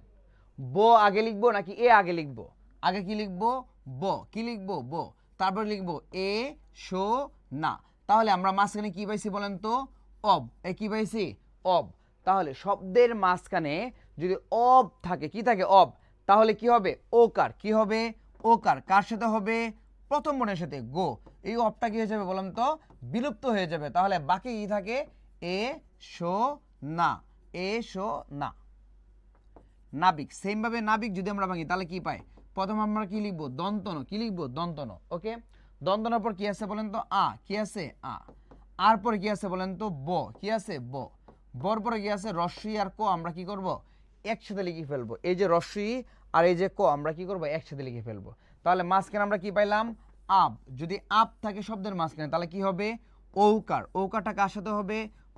[SPEAKER 1] ব আগে লিখবো নাকি এ আগে লিখবো? আগে কি লিখবো? ব। কি লিখবো? ব। তারপর লিখবো এ শো না। তাহলে আমরা মাঝখানে কি পাইছি বলেন তো? অব। এ কি পাইছি? অব। তাহলে শব্দের মাঝখানে যদি অব থাকে, কি থাকে? অব। তাহলে কি হবে? ওকার। কি হবে? ওকার। কার সাথে হবে? প্রথম বর্ণের সাথে, গো। এই অবটা কি হয়ে যাবে বলেন তো? বিলুপ্ত হয়ে যাবে। তাহলে বাকি কি থাকে? এ শো না, এ শো না। নাবিক, সেম ভাবে নাবিক যদি আমরা ভাঙি তাহলে কি পাই? প্রথম আমরা কি লিখবো? দন্তন। কি লিখবো? দন্তন, ওকে। দন্তনের পর কি আছে বলেন তো? আ। কি আছে? আ। আর পরে কি আছে বলেন তো? ব। কি আছে? ব। বর পরে কি আছে? রস্যই আর ক আমরা কি করব? একসাথে লিখে ফেলবো। এই যে রস্যই আর এই যে ক আমরা কি করব? একসাথে লিখে ফেলবো। তাহলে মাঝখানে আমরা কি পাইলাম? আব। যদি আব থাকে শব্দের মাঝখানে তাহলে কি হবে? ঔকার। ঔকারটা কার সাথে হবে?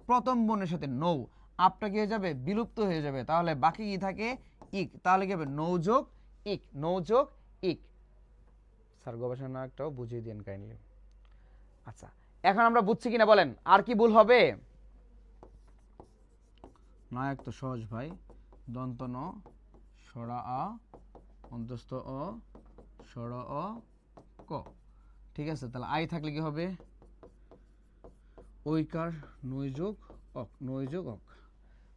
[SPEAKER 1] প্রথম বর্ণের সাথে, নৌ। আপটা কি হয়ে যাবে? বিলুপ্ত হয়ে যাবে। তাহলে বাকি কি থাকে? ইক। তাহলে কি হবে? নৌযোগ ইক, নৌযোগ ইক। স্যার গবেষণা একটাও বুঝিয়ে দিন কাইন্ডলি। আচ্ছা, এখন আমরা বুঝছি কিনা বলেন, আর কি ভুল হবে? নায়ক তো সহজ ভাই, দন্ত ন, সরা আ, অন্তস্থ অ, সর অ, ক। ঠিক আছে, তাহলে আই থাকলে কি হবে? ঐকার, নৈযোগ অক, নৈযোগ অক।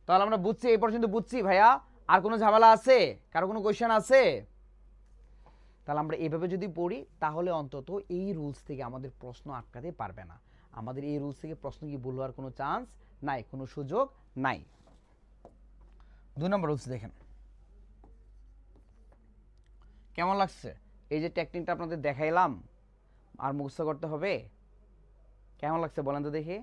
[SPEAKER 1] তাহলে আমরা বুঝছি, এই পর্যন্ত বুঝছি ভাইয়া। আর কোনো ঝামেলা আছে? কারো কোনো কোয়েশ্চেন আছে? তাহলে আমরা এইভাবে যদি পড়ি তাহলে অন্তত এই রুলস থেকে আমাদের প্রশ্ন আটকাতে পারবে না। আমাদের এই রুলস থেকে প্রশ্ন কি ভুল হওয়ার কোনো চান্স নাই, কোনো সুযোগ নাই। 2 নম্বর রুলস দেখেন, কেমন লাগছে? এই যে টেকনিকটা আপনাদের দেখাইলাম, আর মুখস্থ করতে হবে। কেমন লাগছে বলেন তো দেখি?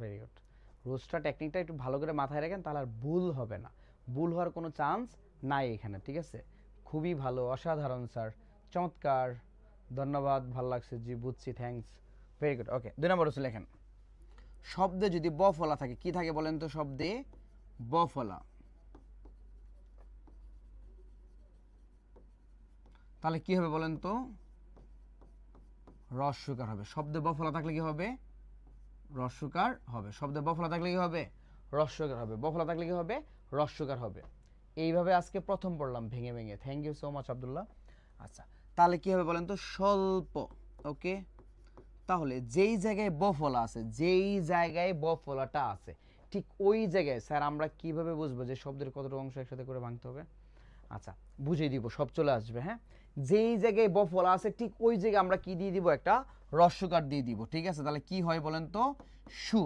[SPEAKER 1] Very good. রুলসটা, টেকনিকটা একটু ভালো করে মাথায় রাখেন, তাহলে আর ভুল হবে না। ভুল হওয়ার কোনো চান্স নাই এখানে, ঠিক আছে? খুবই ভালো, অসাধারণ স্যার, চমৎকার, ধন্যবাদ, ভালো লাগছে, জি বুঝছি, থ্যাঙ্কস, ভেরি গুড। ওকে, 2 নম্বর রুলস লেখেন, শব্দে যদি ব ফলা থাকে, কি থাকে বলেন তো? শব্দে ব ফলা, তাহলে কি হবে বলেন তো? রস্যকার হবে। শব্দে ব ফলা থাকলে কি হবে? রস্যকার হবে। শব্দে ব ফলা থাকলে কি হবে? রস্যকার হবে। ব ফলা থাকলে কি হবে? রস্যকার হবে। এইভাবে আজকে প্রথম পড়লাম ভেঙে ভেঙে। Thank you so much Abdullah. আচ্ছা, তাহলে কি হবে বলেন তো? স্বল্প, ওকে। তাহলে যেই জায়গায় ব ফলা আছে, যেই জায়গায় ব ফলাটা আছে, ঠিক ওই জায়গায় স্যার আমরা কিভাবে বুঝবো যে শব্দের কতটা অংশ একসাথে করে ভাঙতে হবে? আচ্ছা, বুঝিয়ে দিব, সব চলে আসবে। হ্যাঁ, যেই জায়গায় ব ফলা আছে ঠিক ওই জায়গায় আমরা কি দিয়ে দিব? একটা রস্যকার দিয়ে দিব, ঠিক আছে? তাহলে কি হয় বলেন তো? সু।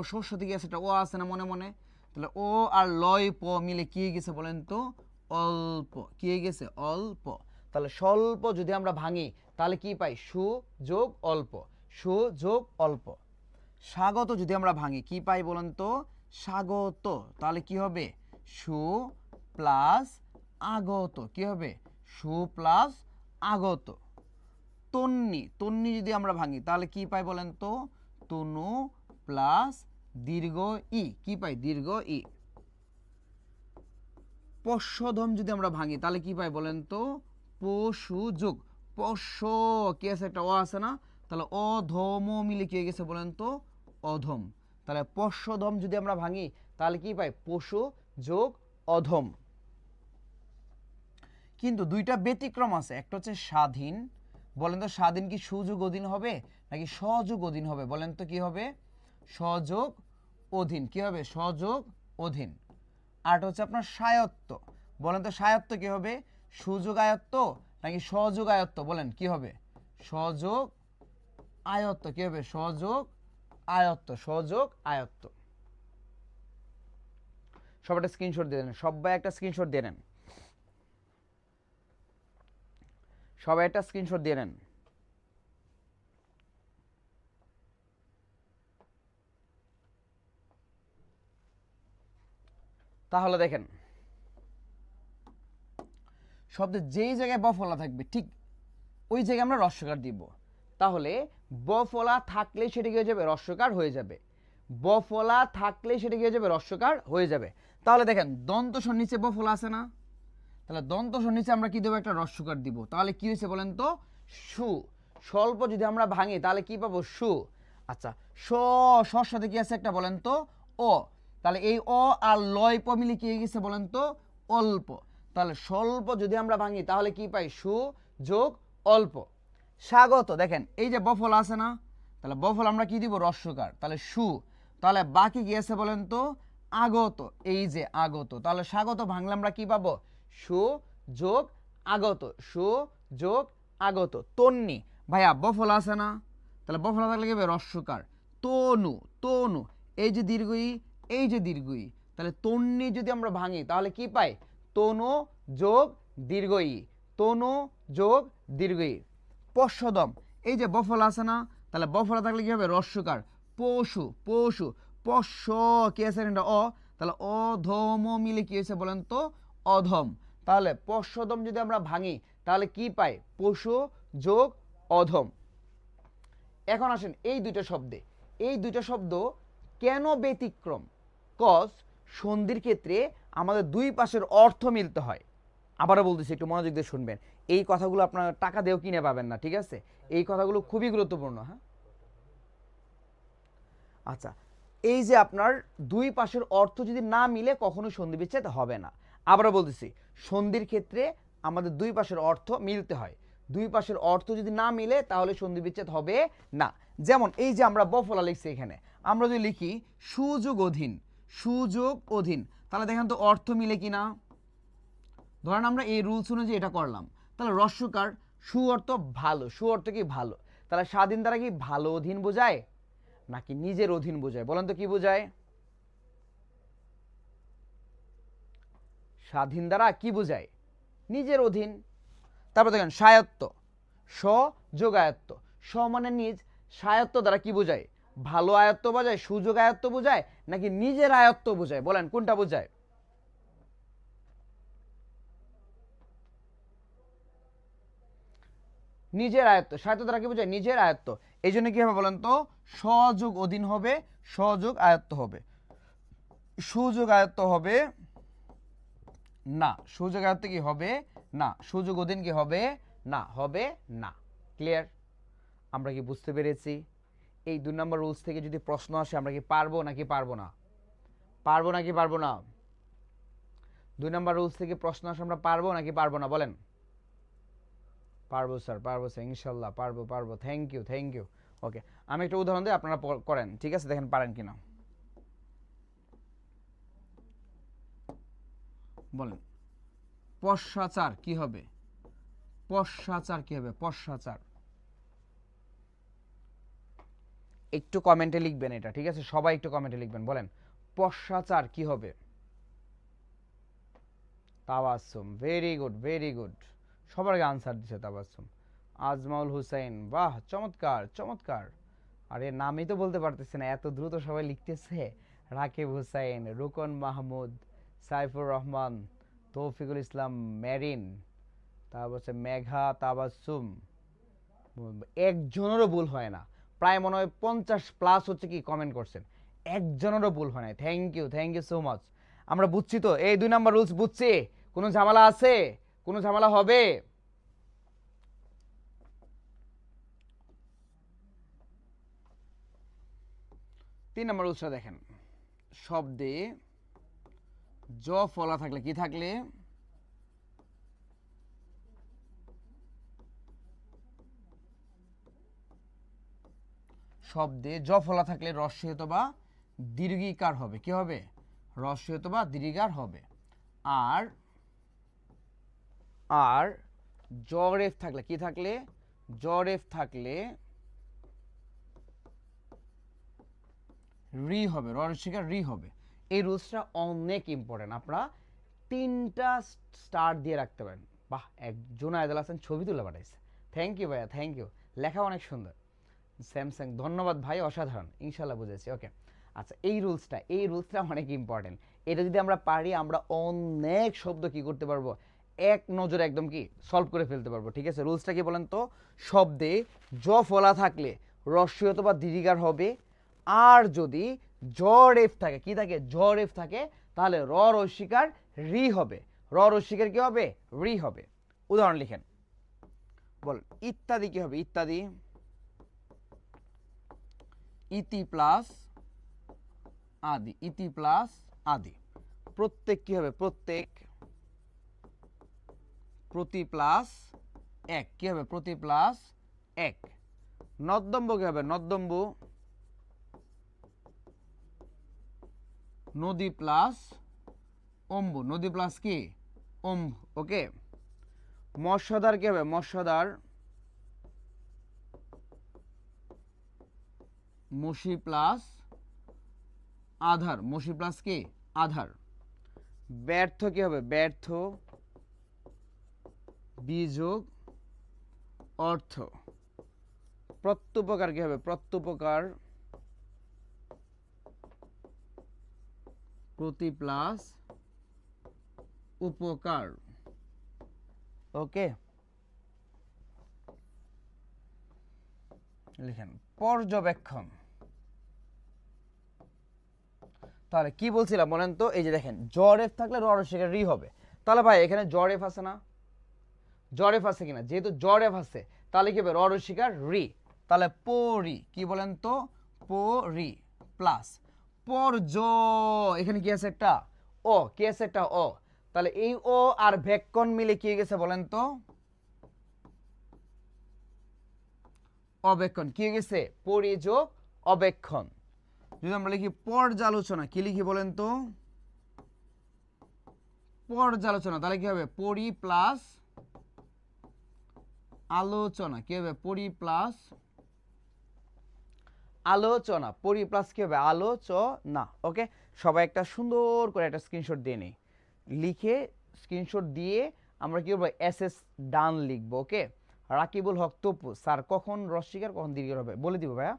[SPEAKER 1] শস্য থেকে আছে একটা ও আছে না মনে মনে? তাহলে ও আর লয় প মিলে কি হয়ে গেছে বলেন তো? অল্প। কি হয়ে গেছে? অল্প। তাহলে স্বল্প যদি আমরা ভাঙি তাহলে কি পাই? সু যোগ অল্প, সু যোগ অল্প। স্বাগত যদি আমরা ভাঙি কি পাই বলেন তো? স্বাগত। তাহলে কি হবে? সু প্লাস আগত। কি হবে? সু প্লাস আগত। তন্নি, তন্নি যদি আমরা ভাঙি তাহলে কি পাই বলেন তো? তনু প্লাস দীর্ঘ ই। কি পাই? দীর্ঘ ই। পশ্চধম যদি আমরা ভাঙি তাহলে কি পাই বলেন তো? পশু যোগ পশ্চ, কি আছে একটা অ আছে না, তাহলে অধম মিলে কি হয়ে গেছে বলেন তো? অধম। তাহলে পশ্চধম যদি আমরা ভাঙি তাহলে কি পাই? পশু যোগ অধম। কিন্তু দুইটা ব্যতিক্রম আছে, একটা হচ্ছে স্বাধীন। বলেন তো স্বাধীন কি সুযোগ অধীন হবে নাকি সযোগ অধীন হবে? বলেন তো কি হবে? সযোগ অধীন। কি হবে? সযোগ অধীন। আর হচ্ছে আপনার স্বায়ত্ত। বলেন তো স্বায়ত্ত কি হবে? সুযোগ আয়ত্ত নাকি সযোগ আয়ত্ত? বলেন কি হবে? সযোগ আয়ত্ত। কি হবে? সযোগ আয়ত্ত। সযোগ আয়ত্ত। সবাই একটা স্ক্রিনশট দিয়ে দেন, সবাই একটা স্ক্রিনশট দিয়ে নেন, সবাই একটা স্ক্রিনশট দিয়ে নেন। তাহলে দেখেন শব্দের যেই জায়গায় ব ফলা থাকবে ঠিক ওই জায়গায় আমরা রস্যকার দিব। তাহলে ব ফলা থাকলে সেটা কি হয়ে যাবে? রস্যকার হয়ে যাবে। ব ফলা থাকলে সেটা কি হয়ে যাবে? রস্যকার হয়ে যাবে। তাহলে দেখেন দন্ত সর নিচে ব ফলা আছে না, তাহলে দন্ত সর নিচে আমরা কি দেবো? একটা রস্যকার দিব। তাহলে কি হয়েছে বলেন তো? সু। স্বল্প যদি আমরা ভাঙি তাহলে কি পাবো? সু। আচ্ছা, সর সাথে কি আছে একটা বলেন তো? অ। তাহলে এই অ আর লয় প মিলে কি হয়ে গেছে বলেন তো? অল্প। তাহলে স্বল্প যদি আমরা ভাঙি তাহলে কি পাই? সু যোগ অল্প। স্বাগত, দেখেন এই যে বফল আছে না, তাহলে বফল আমরা কি দিব? রস্যকার। তাহলে সু। তাহলে বাকি কি আছে বলেন তো? আগত। এই যে আগত। তাহলে স্বাগত ভাঙলে আমরা কি পাবো? সু যোগ আগত। সু যোগ আগত। তন্নি, ভাইয়া বফল আছে না, তাহলে বফল থাকলে কি হবে? রস্যকার। তনু, তনু এই যে দীর্ঘই, এই যে দীর্ঘই, তাহলে তন্নি যদি আমরা ভাঙি তাহলে কি পাই? তনু যোগ দীর্ঘই। তনু যোগ দীর্ঘই। পশ্চদম, এই যে বফল আছে না, তাহলে বফলা থাকলে কি হবে? রস্যকার। পশু, পশু পশ্চ, কি আছে এটা? অ। তাহলে অধম মিলে কি হয়েছে বলেন তো? অধম। তাহলে পশ্চদম যদি আমরা ভাঙি তাহলে কি পাই? পশু যোগ অধম। এখন আসেন এই দুইটা শব্দে, এই দুইটা শব্দ কেন ব্যতিক্রম? কজ সন্ধির ক্ষেত্রে আমাদের দুই পাশের অর্থ মিলতে হয়। আবারও বলতেছি, একটু মনোযোগ দিয়ে শুনবেন। এই কথাগুলো আপনার টাকা দিয়েও কিনে পাবেন না, ঠিক আছে? এই কথাগুলো খুবই গুরুত্বপূর্ণ। হ্যাঁ, আচ্ছা, এই যে আপনার দুই পাশের অর্থ যদি না মিলে কখনো সন্ধি বিচ্ছেদ হবে না। আবারও বলতেছি, সন্ধির ক্ষেত্রে আমাদের দুই পাশের অর্থ মিলতে হয়। দুই পাশের অর্থ যদি না মিলে তাহলে সন্ধি বিচ্ছেদ হবে না। যেমন এই যে আমরা বফলা লিখছি, এখানে আমরা যদি লিখি সুযোগ অধীন, সুযোগ অধীন, তাহলে দেখেন তো অর্থ মিলে কিনা। ধরেন আমরা এই রুলস অনুযায়ী এটা করলাম, তাহলে রস্যকার। সু অর্থ ভালো, সু অর্থ কি? ভালো। তাহলে স্বাধীন দ্বারা কি ভালো অধীন বোঝায় নাকি নিজের অধীন বোঝায়? বলেন তো কি বোঝায়? স্বাধীন দ্বারা কি বোঝায়? নিজের অধীন। তারপর দেখেন স্বায়ত্ত, স যোগ আয়ত্ত। স মানে নিজ, স্বায়ত্ত দ্বারা কি বোঝায়? ভালো আয়ত্ত বোঝায়, সুযোগ আয়ত্ত বোঝায় নাকি নিজের আয়ত্ত বোঝায়? বলেন কোনটা বোঝায়? নিজের আয়ত্ত। স্বায়ত্ত দ্বারা কি বোঝায়? নিজের আয়ত্ত। এই জন্য কি হবে বলেন তো? সযোগ অধীন হবে, সযোগ আয়ত্ত হবে। সুযোগ আয়ত্ত হবে না। সুযোগ আয়ত্ত কি হবে না। সুযোগ অধীন কি হবে না, হবে না। ক্লিয়ার? আমরা কি বুঝতে পেরেছি? এই 2 নম্বর রুলস থেকে যদি প্রশ্ন আসে আমরা কি পারবো নাকি পারবো না? পারবো নাকি পারবো না? 2 নম্বর রুলস থেকে প্রশ্ন আসে আমরা পারবো নাকি পারবো না? বলেন। পারবো স্যার, পারবো স্যার, ইনশাল্লাহ পারবো, পারবো। Thank you, thank you. Okay, আমি একটা উদাহরণ দিই, আপনারা করেন, ঠিক আছে? দেখেন পারেন কিনা। বলেন পশ্চাচার কি হবে? পশ্চাচার কি হবে? পশ্চাচার একটু কমেন্টে লিখবেন এটা, ঠিক আছে? সবাই একটু কমেন্টে লিখবেন। বলেন পশ্চাচার কি হবে? Tabassum, very good, very good. সবার আগে আনসার দিচ্ছে তাবাসসুম। আজমাউল হুসাইন, বাহ, চমৎকার চমৎকার। আরে নামই তো বলতে পারতেছে না, এত দ্রুত সবাই লিখতেছে। রাকিব হুসাইন, রুকন মাহমুদ, সাইফুর রহমান, তৌফিকুল ইসলাম মেরিন, তারপর হচ্ছে মেঘা তাবাসসুম। একজনেরও ভুল হয় না, প্রায় মনে হয় 50+ হচ্ছে কি কমেন্ট করছেন, একজনেরও ভুল হয় না। Thank you so much. আমরা বুঝছি তো, এই 2 নাম্বার রুলস বুঝছি। কোনো ঝামেলা আছে? কোনো ঝামেলা হবে? 3 নাম্বার রুলসটা দেখেন, শব্দে জ ফলা থাকলে কি থাকলে, শব্দে জ ফলা থাকলে রস্বই অথবা দীর্ঘিকার হবে। কি হবে? রস্বই অথবা দীর্ঘিকার হবে। আর আর জরেফ থাকলে কি থাকলে, জরেফ থাকলে রি হবে, রস্বইকার রি হবে। এই রুলসটা অনেক ইম্পর্টেন্ট, আপনারা 3টা স্টার দিয়ে রাখতে পারেন। বাহ, একজন আয়দাল হাসান ছবি তুলে পাঠাইছে, থ্যাংক ইউ ভাইয়া, থ্যাংক ইউ। লেখা অনেক সুন্দর। স্যামসাং, ধন্যবাদ ভাই, অসাধারণ, ইনশাল্লাহ বুঝেছি। ওকে, আচ্ছা এই রুলসটা অনেক ইম্পর্টেন্ট। এটা যদি আমরা পারি, আমরা অনেক শব্দ কি করতে পারবো, এক নজরে একদম কি সলভ করে ফেলতে পারবো। ঠিক আছে, রুলসটা কি বলেন তো, শব্দে জ ফলা থাকলে রস্বই অথবা দীর্ঘিকার হবে। আর যদি জ রেফ থাকে, কি থাকে, জ রেফ থাকে, তাহলে র রস্বইকার রি হবে। র রস্বইকার কি হবে, রি হবে। উদাহরণ লিখেন, বল ইত্যাদি কি হবে, ইত্যাদি, ইতি প্লাস আদি, ইতি প্লাস আদি। প্রত্যেক কি হবে, প্রত্যেক, প্রতি প্লাস এক, কি হবে, প্রতি প্লাস এক। নদ্যম্ব কি হবে, নদ্যম্ব, নদী প্লাস অম্বু, নদী প্লাস কি অম্বু। ওকে, মৎস্যদার কি হবে, মৎস্যদার, মসি প্লাস আধার, মসি প্লাস কি আধার। ব্যর্থ কি হবে, ব্যর্থ বিযোগ অর্থ। প্রত্যুপকার কি হবে, প্রত্যুপকার প্রতি প্লাস উপকার। ওকে, লিখেন পর্যবেক্ষণ। তাহলে কি বলছিলাম বলেন তো, এই যে দেখেন জরেফ থাকলে র রস্বইকার রি হবে। তাহলে ভাই এখানে জরেফ আছে না, জরেফ আছে কিনা, যেহেতু জরেফ আছে তাহলে কি হবে, র রস্বইকার রি। তাহলে পরি, কি বলেন তো, পরি প্লাস পর্য, এখানে কি আছে একটা ও, কি আছে একটা ও। তাহলে এই ও আর ভেক্ষণ মিলে কি হয়ে গেছে বলেন তো, অবেক্ষণ। কি হয়ে গেছে, পরিযোগ অবেক্ষণ। যদি আমরা লিখি পর্যালোচনা, কি লিখি বলেন তো, পর্যালোচনা, তাহলে কি হবে, পরি প্লাস আলোচনা, কি হবে, পরি প্লাস আলোচনা, পরি প্লাস কি হবে, আলোচনা। ওকে, সবাই একটা সুন্দর করে একটা স্ক্রিনশট দিয়ে নিই, লিখে স্ক্রিনশট দিয়ে আমরা কি করবো, এসএস ডান লিখবো। ওকে, রাকিবুল হক তপু, স্যার কখন রস্বইকার কখন দীর্ঘিকার হবে বলে দিব ভাইয়া।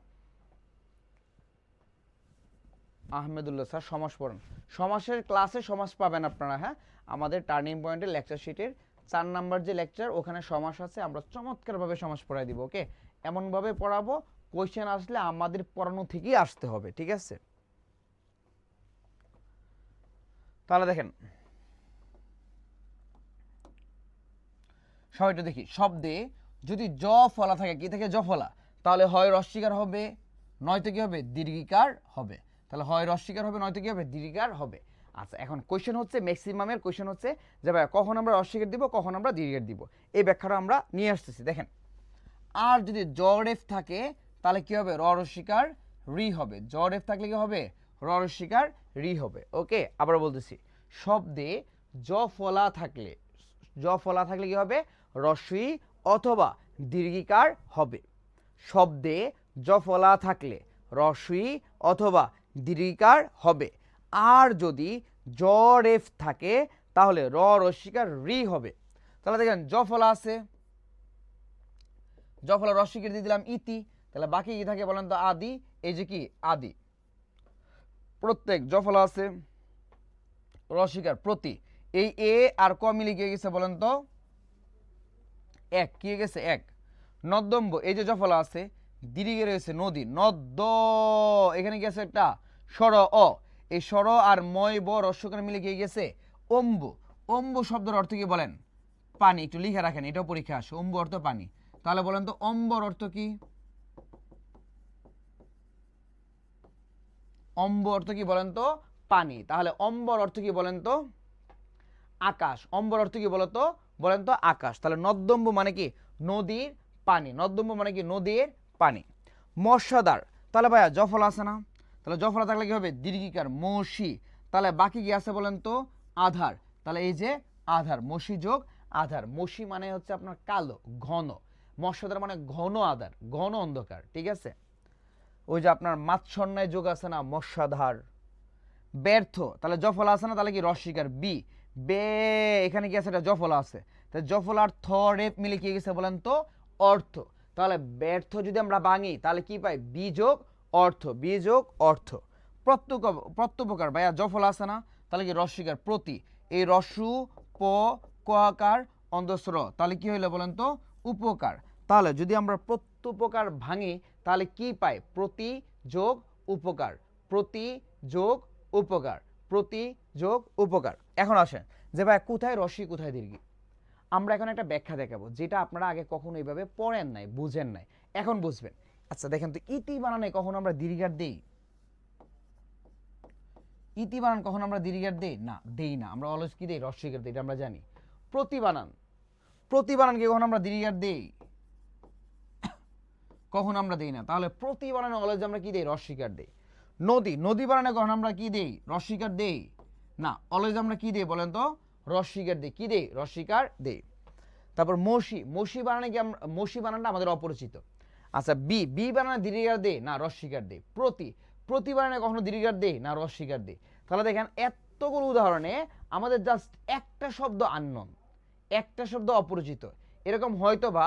[SPEAKER 1] আহমেদুল্লাহ স্যার সমাস পড়েন, সমাসের ক্লাসে সমাস পাবেন আপনারা। হ্যাঁ, আমাদের টার্নিং পয়েন্টের লেকচার শিটের 4 নাম্বার যে লেকচার, ওখানে সমাস আছে, আমরা চমৎকারভাবে সমাস পড়াই দিব। ওকে, এমনভাবে পড়াবো কোয়েশ্চেন আসলে আমাদের পড়ানো থেকেই আসতে হবে। ঠিক আছে, তাহলে দেখেন সবাই একটু দেখি, শব্দে যদি জ ফলা থাকে, কি থাকে, জ ফলা, তাহলে হয় রস্বইকার হবে, নয়তো কি হবে, দীর্ঘিকার হবে। তাহলে হয় রস্বইকার হবে, নয়তো কি হবে, দীর্ঘিকার হবে। আচ্ছা, এখন কোয়েশ্চেন হচ্ছে, ম্যাক্সিমামের কোয়েশ্চেন হচ্ছে যে ভাই কখন আমরা রস্বইকার দিব, কখন আমরা দীর্ঘিকার দিব, এই ব্যাখ্যাটা আমরা নিয়ে আসতেছি। দেখেন, আর যদি জরেফ থাকে তাহলে কি হবে, র রস্বইকার রি হবে। জরেফ থাকলে কি হবে, র রস্বইকার রি হবে। ওকে, আবার বলতেছি, শব্দে জ ফলা থাকলে, জ ফলা থাকলে কি হবে, রস্বই অথবা দীর্ঘিকার হবে। শব্দে জ ফলা থাকলে রস্বই অথবা দীর্ঘিকার হবে। আর যদি জ রেফ থাকে তাহলে র রস্বইকার রি হবে। তাহলে দেখেন জ ফলা আছে, জ ফলা রস্বইকার দিয়ে দিলাম ইতি, তাহলে বাকি কি থাকে বলেন তো? আদি। এই যে কি আদি, প্রত্যেক জফলা আছে, রসিকার প্রতি, এই এ আর ক মিলে গিয়ে গেছে বলেন তো? এক। কি গেছে? এক। নদ্যম্ব, এই যে জফলা আছে, দীর্ঘে রয়েছে নদী, নদ্য, এখানে গেছে একটা স্বর অ, এই স্বর আর ময় ব রস্যকার মিলে গিয়ে গেছে অম্বু। অম্বু শব্দের অর্থ কি বলেন? পানি। একটু লিখে রাখেন, এটাও পরীক্ষা আসে। অম্বু অর্থ পানি। তাহলে বলেন তো অম্বর অর্থ কি? অম্ব অর্থ কি বলেন তো? পানি। তাহলে অম্বর অর্থ কি বলেন তো? আকাশ। অম্বর অর্থ কি বলতো? বলেন তো? আকাশ। তাহলে নদ্যম্বু মানে কি? নদীর পানি। নদ্যম্বু মানে কি? নদীর পানি। মশাদার, তাহলে ভাইয়া জফলা আছে না? তাহলে জফলা থাকলে কি হবে? দীর্ঘিকার মসি। তাহলে বাকি কি আছে বলেন তো? আধার। তাহলে এই যে আধার, মসি যোগ আধার। মসি মানে হচ্ছে আপনার কালো, ঘন। মশাদার মানে ঘন আধার, ঘন অন্ধকার। ঠিক আছে? ওই যে আপনার মাৎসন্যায় যোগ আছে না, মশাধার। ব্যর্থ, তাহলে জফলা আছে না? তাহলে কি রস্বীকার বি। বে, এখানে কি আছে? এটা জফলা আছে। তাহলে জফলার থ রেপ মিলে কি গেছে বলেন তো? অর্থ। তাহলে ব্যর্থ যদি আমরা ভাঙি তাহলে কি পাই? বি যোগ অর্থ, বি যোগ অর্থ। প্রত্যুপকার, ভাইয়া জফলা আছে না? তাহলে কি রস্বীকার প্রতি, এই রস্যু প কার অন্তঃস্র, তাহলে কি হইলো বলেন তো? উপকার। তাহলে যদি আমরা প্রত্যুপকার ভাঙি তাহলে কি পাই? প্রতি যোগ উপকার, প্রতি যোগ উপকার, প্রতি যোগ উপকার। এখন আসেন যে ভাই কোথায় রস্যি কোথায় দীর্ঘি, আমরা এখন একটা ব্যাখ্যা দেখাবো যেটা আপনারা আগে কখনো এইভাবে পড়েন নাই, বুঝেন নাই, এখন বুঝবেন। আচ্ছা দেখেন তো, ইতি বানানে কখনো আমরা দীর্ঘার দেই? ইতি বানান কখনো আমরা দীর্ঘার দেই না? দেই না। আমরা অলওয়েজ কি দেই? রস্যিকার দেই, এটা আমরা জানি। প্রতি বানান, প্রতি বানান কি কখনো আমরা দীর্ঘার দেই? কখনো আমরা দেই না। তাহলে প্রতি বানানে অলওয়েজ আমরা কি দেই? রস্যিকার দেই। নদী, নদী বানানে কখন আমরা কি দেই? রস্যিকার দেই না, অলওয়েজ আমরা কি দেই বলেন তো? রস্যিকার দেই। কি দেই? রস্যিকার দেই। তারপর মসি, মসি বানানে কি আমরা, মসি বানানটা আমাদের অপরিচিত। আচ্ছা বি, বি বানানে দীর্ঘার দেই না, রস্যিকার দেই। প্রতি, প্রতি বানানে কখনো দীর্ঘার দেই না, রস্যিকার দেই। তাহলে দেখেন এতগুলো উদাহরণে আমাদের জাস্ট একটা শব্দ আননোন, একটা শব্দ অপরিচিত। এরকম হয়তো বা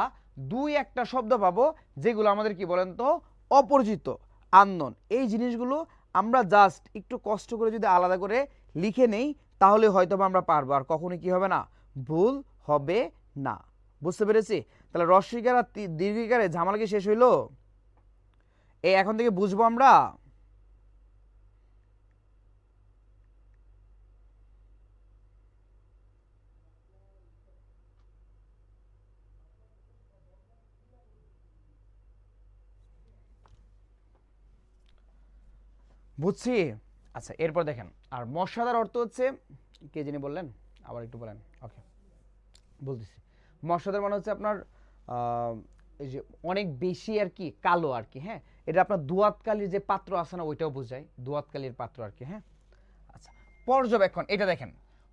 [SPEAKER 1] দুই একটা শব্দ পাবো যেগুলো আমাদের কি বলেন তো? অপরিচিত, আননোন। এই জিনিসগুলো আমরা জাস্ট একটু কষ্ট করে যদি আলাদা করে লিখে নেই তাহলে হয়তো বা আমরা পারবো, আর কখনোই কি হবে না? ভুল হবে না। বুঝতে পেরেছি? তাহলে রস্যিকার আর দীর্ঘিকারে ঝামেলা কি শেষ হইলো? এই এখন থেকে বুঝবো আমরা। বুঝছি। আচ্ছা এরপর দেখেন, আর মশাদার অর্থ হচ্ছে, কে যিনি বললেন আবার একটু বলেন। ওকে, বলতেছি। মশাদার মানে হচ্ছে আপনার এই যে অনেক বেশি আর কি কালো আর কি। হ্যাঁ, এটা আপনার দুয়াতকালির যে পাত্র আছে না, ওইটাও বোঝায়, দুয়াতকালির পাত্র আর কি। হ্যাঁ, আচ্ছা পর্যবেক্ষণ, এটা দেখেন,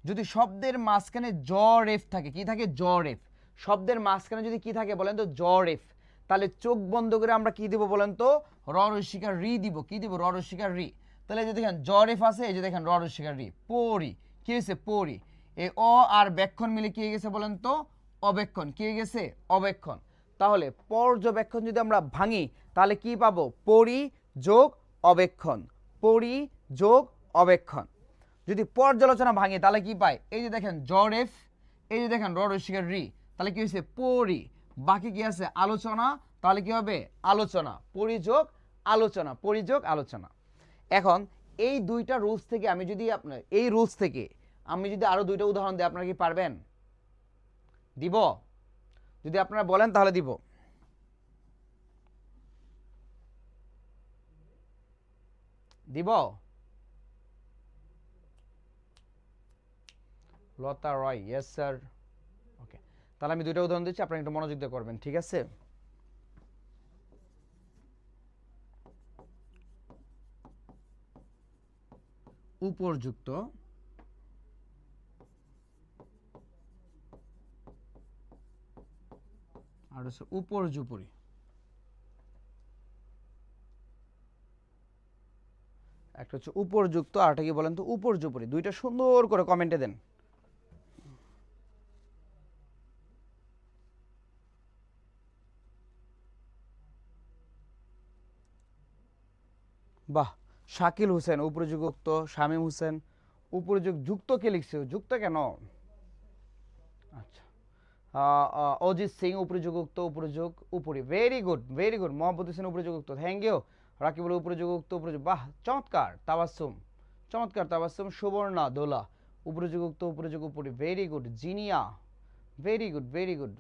[SPEAKER 1] যদি শব্দের মাঝখানে জ রেফ থাকে, কি থাকে? জ রেফ। শব্দের মাঝখানে যদি কি থাকে বলেন তো? জ রেফ। তাহলে চোখ বন্ধ করে আমরা কি দিব বলেন তো? র রস্যিকার রি দিব। কি দিব? র রস্যিকার রি। তাহলে এই যে দেখেন জ রেফ আছে, এই যে দেখেন র রস্যিকার রি, পরি। কি হয়েছে? পরি। এই অ আর বেক্ষণ মিলে কি হয়ে গেছে বলেন তো? অবেক্ষণ। কি হয়ে গেছে? অবেক্ষণ। তাহলে পর্যবেক্ষণ যদি আমরা ভাঙি তাহলে কি পাবো? পরি যোগ অবেক্ষণ, পরি যোগ অবেক্ষণ। যদি পর্যালোচনা ভাঙে তাহলে কি পাই? এই যে দেখেন জরেফ, এই যে দেখেন রস্যিকার রি, তাহলে কি হয়েছে? পরি। বাকি কি আছে? আলোচনা। তাহলে কি হবে? আলোচনা। পরিযোগ আলোচনা, পরিযোগ আলোচনা। এখন এই দুইটা রুলস থেকে আমি যদি আপনার, এই রুলস থেকে আমি যদি আরো দুইটা উদাহরণ দিই, আপনারা কি পারবেন? দিব? যদি আপনারা বলেন তাহলে দিব। দিব? লতা রয়, ইয়েস স্যার। ওকে, তাহলে আমি দুইটা উদাহরণ দিচ্ছি, আপনারা একটু মনোযোগ দিয়ে করবেন। ঠিক আছে? উপরযুক্ত আর হচ্ছে উপর্যুপরি। একটা হচ্ছে উপরযুক্ত আর একটা কি বলেন তো? উপর্যুপরি। দুইটা সুন্দর করে কমেন্টে দেন। বাহ, শাকিল হোসেন উপরে যুক্ত, শামীম হোসেন উপরে যুক্ত, কে লিখছে যুক্ত কেন? আচ্ছা, অজিত সিং উপরে যুক্ত, উপরে উপরে, ভেরি গুড। মোহাম্মদ হোসেন উপরে যুক্ত, থ্যাংক ইউ। রাকিবুল উপরে যুক্ত, বাহ চমৎকার। তাবাসসুম, চমৎকার তাবাসসুম। সুবর্ণা দোলা উপরে যুক্ত, উপরে, very good. Jinia, very good.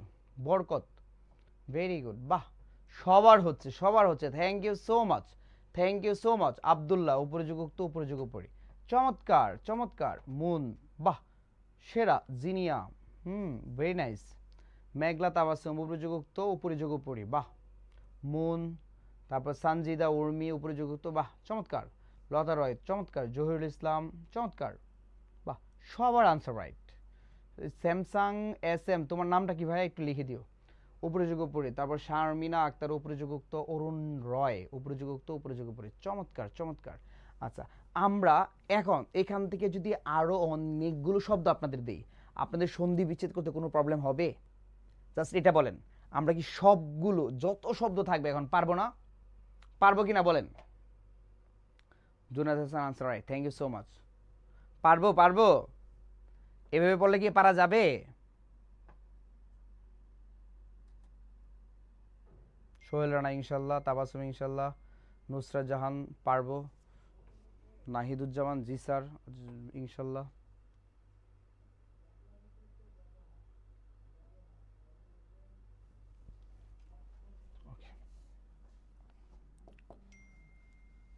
[SPEAKER 1] Barkat, very good, বাহ। সবার হচ্ছে, thank you so much, thank you so much. Abdullah উপরে যুক্ত, উপরে, চমৎকার চমৎকার। মুন, বাহ সেরা। Jinia, very nice. মেঘলা তাবাসসুম উপরে যুক্ত, উপরে, বাহ। মুন, তারপর সানজিদা উর্মি উপরে যুক্ত, বাহ চমৎকার। লতা রয় চমৎকার। জহিরুল ইসলাম চমৎকার, বাহ। সবার answer right. Samsung S M, তোমার নামটা কি ভাই একটু লিখে দিও। উপরে উপরে, তারপর শারমিনা আক্তার উপরে যুক্ত, অরুণ রয় উপরে যুক্ত, উপরে, চমৎকার চমৎকার। আচ্ছা, আমরা এখন এখান থেকে যদি আরো অনেকগুলো শব্দ আপনাদের দিই, আপনাদের সন্ধি বিচ্ছেদ করতে কোনো প্রবলেম হবে? জাস্ট এটা বলেন, আমরা কি সবগুলো যত শব্দ থাকবে এখন পারবো না? পারবো কিনা বলেন? Junad Hasan answer right, thank you so much. পারবো এভাবে বললে কি পারা যাবে? সোহেল রানা ইনশাল্লাহ, তাবাসুম ইনশাল্লাহ, নুসরাত জাহান পারবো, নাহিদুজ্জামান জি স্যার ইনশাল্লাহ।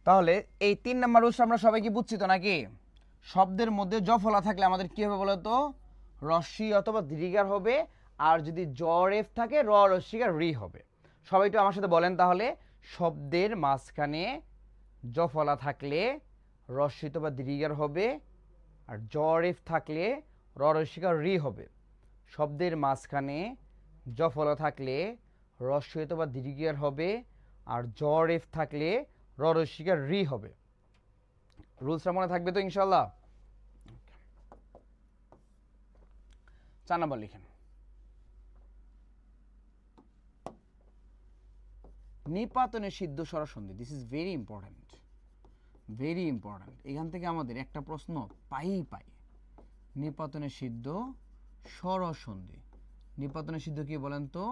[SPEAKER 1] তাহলে এই 3 নাম্বার রুলস আমরা সবাই কি বুঝছি তো নাকি? শব্দের মধ্যে জ ফলা থাকলে আমাদের কি হবে বলতো? রস্যি অথবা দীর্ঘার হবে, আর যদি জ রেফ থাকে র রস্যিকার রি হবে। সবাই একটু আমার সাথে বলেন তাহলে, শব্দের মাঝখানে জ ফলা থাকলে রস্যি অথবা দীর্ঘার হবে, আর জ রেফ থাকলে র রস্যিকার রি হবে। শব্দের মাঝখানে জ ফলা থাকলে রস্যি অথবা দীর্ঘার হবে, আর জ রেফ থাকলে র রস্যিকার রি হবে। রুলসটা মনে থাকবে তো ইনশাল্লাহ? 4 নাম্বার লিখেন। নিপাতনে সিদ্ধ স্বরসন্ধি, this is very important, very important. এখান থেকে আমাদের একটা প্রশ্ন পাই। নিপাতনে সিদ্ধ স্বরসন্ধি, নিপাতনে সিদ্ধ কি বলেন তো?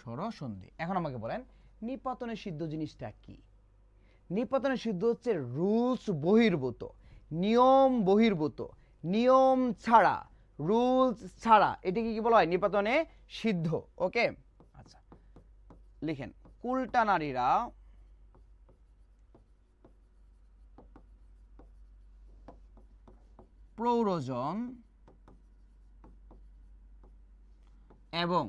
[SPEAKER 1] স্বরসন্ধি। এখন আমাকে বলেন নিপাতনে সিদ্ধ জিনিসটা কি? নিপাতনে সিদ্ধ হচ্ছে রুলস বহির্ভূত, নিয়ম বহির্ভূত, নিয়ম ছাড়া, রুলস ছাড়া, এটাকে কি বলা হয়? নিপাতনে সিদ্ধ। ওকে, আচ্ছা লিখেন। কুলটা নারীরা প্রৌরজন এবং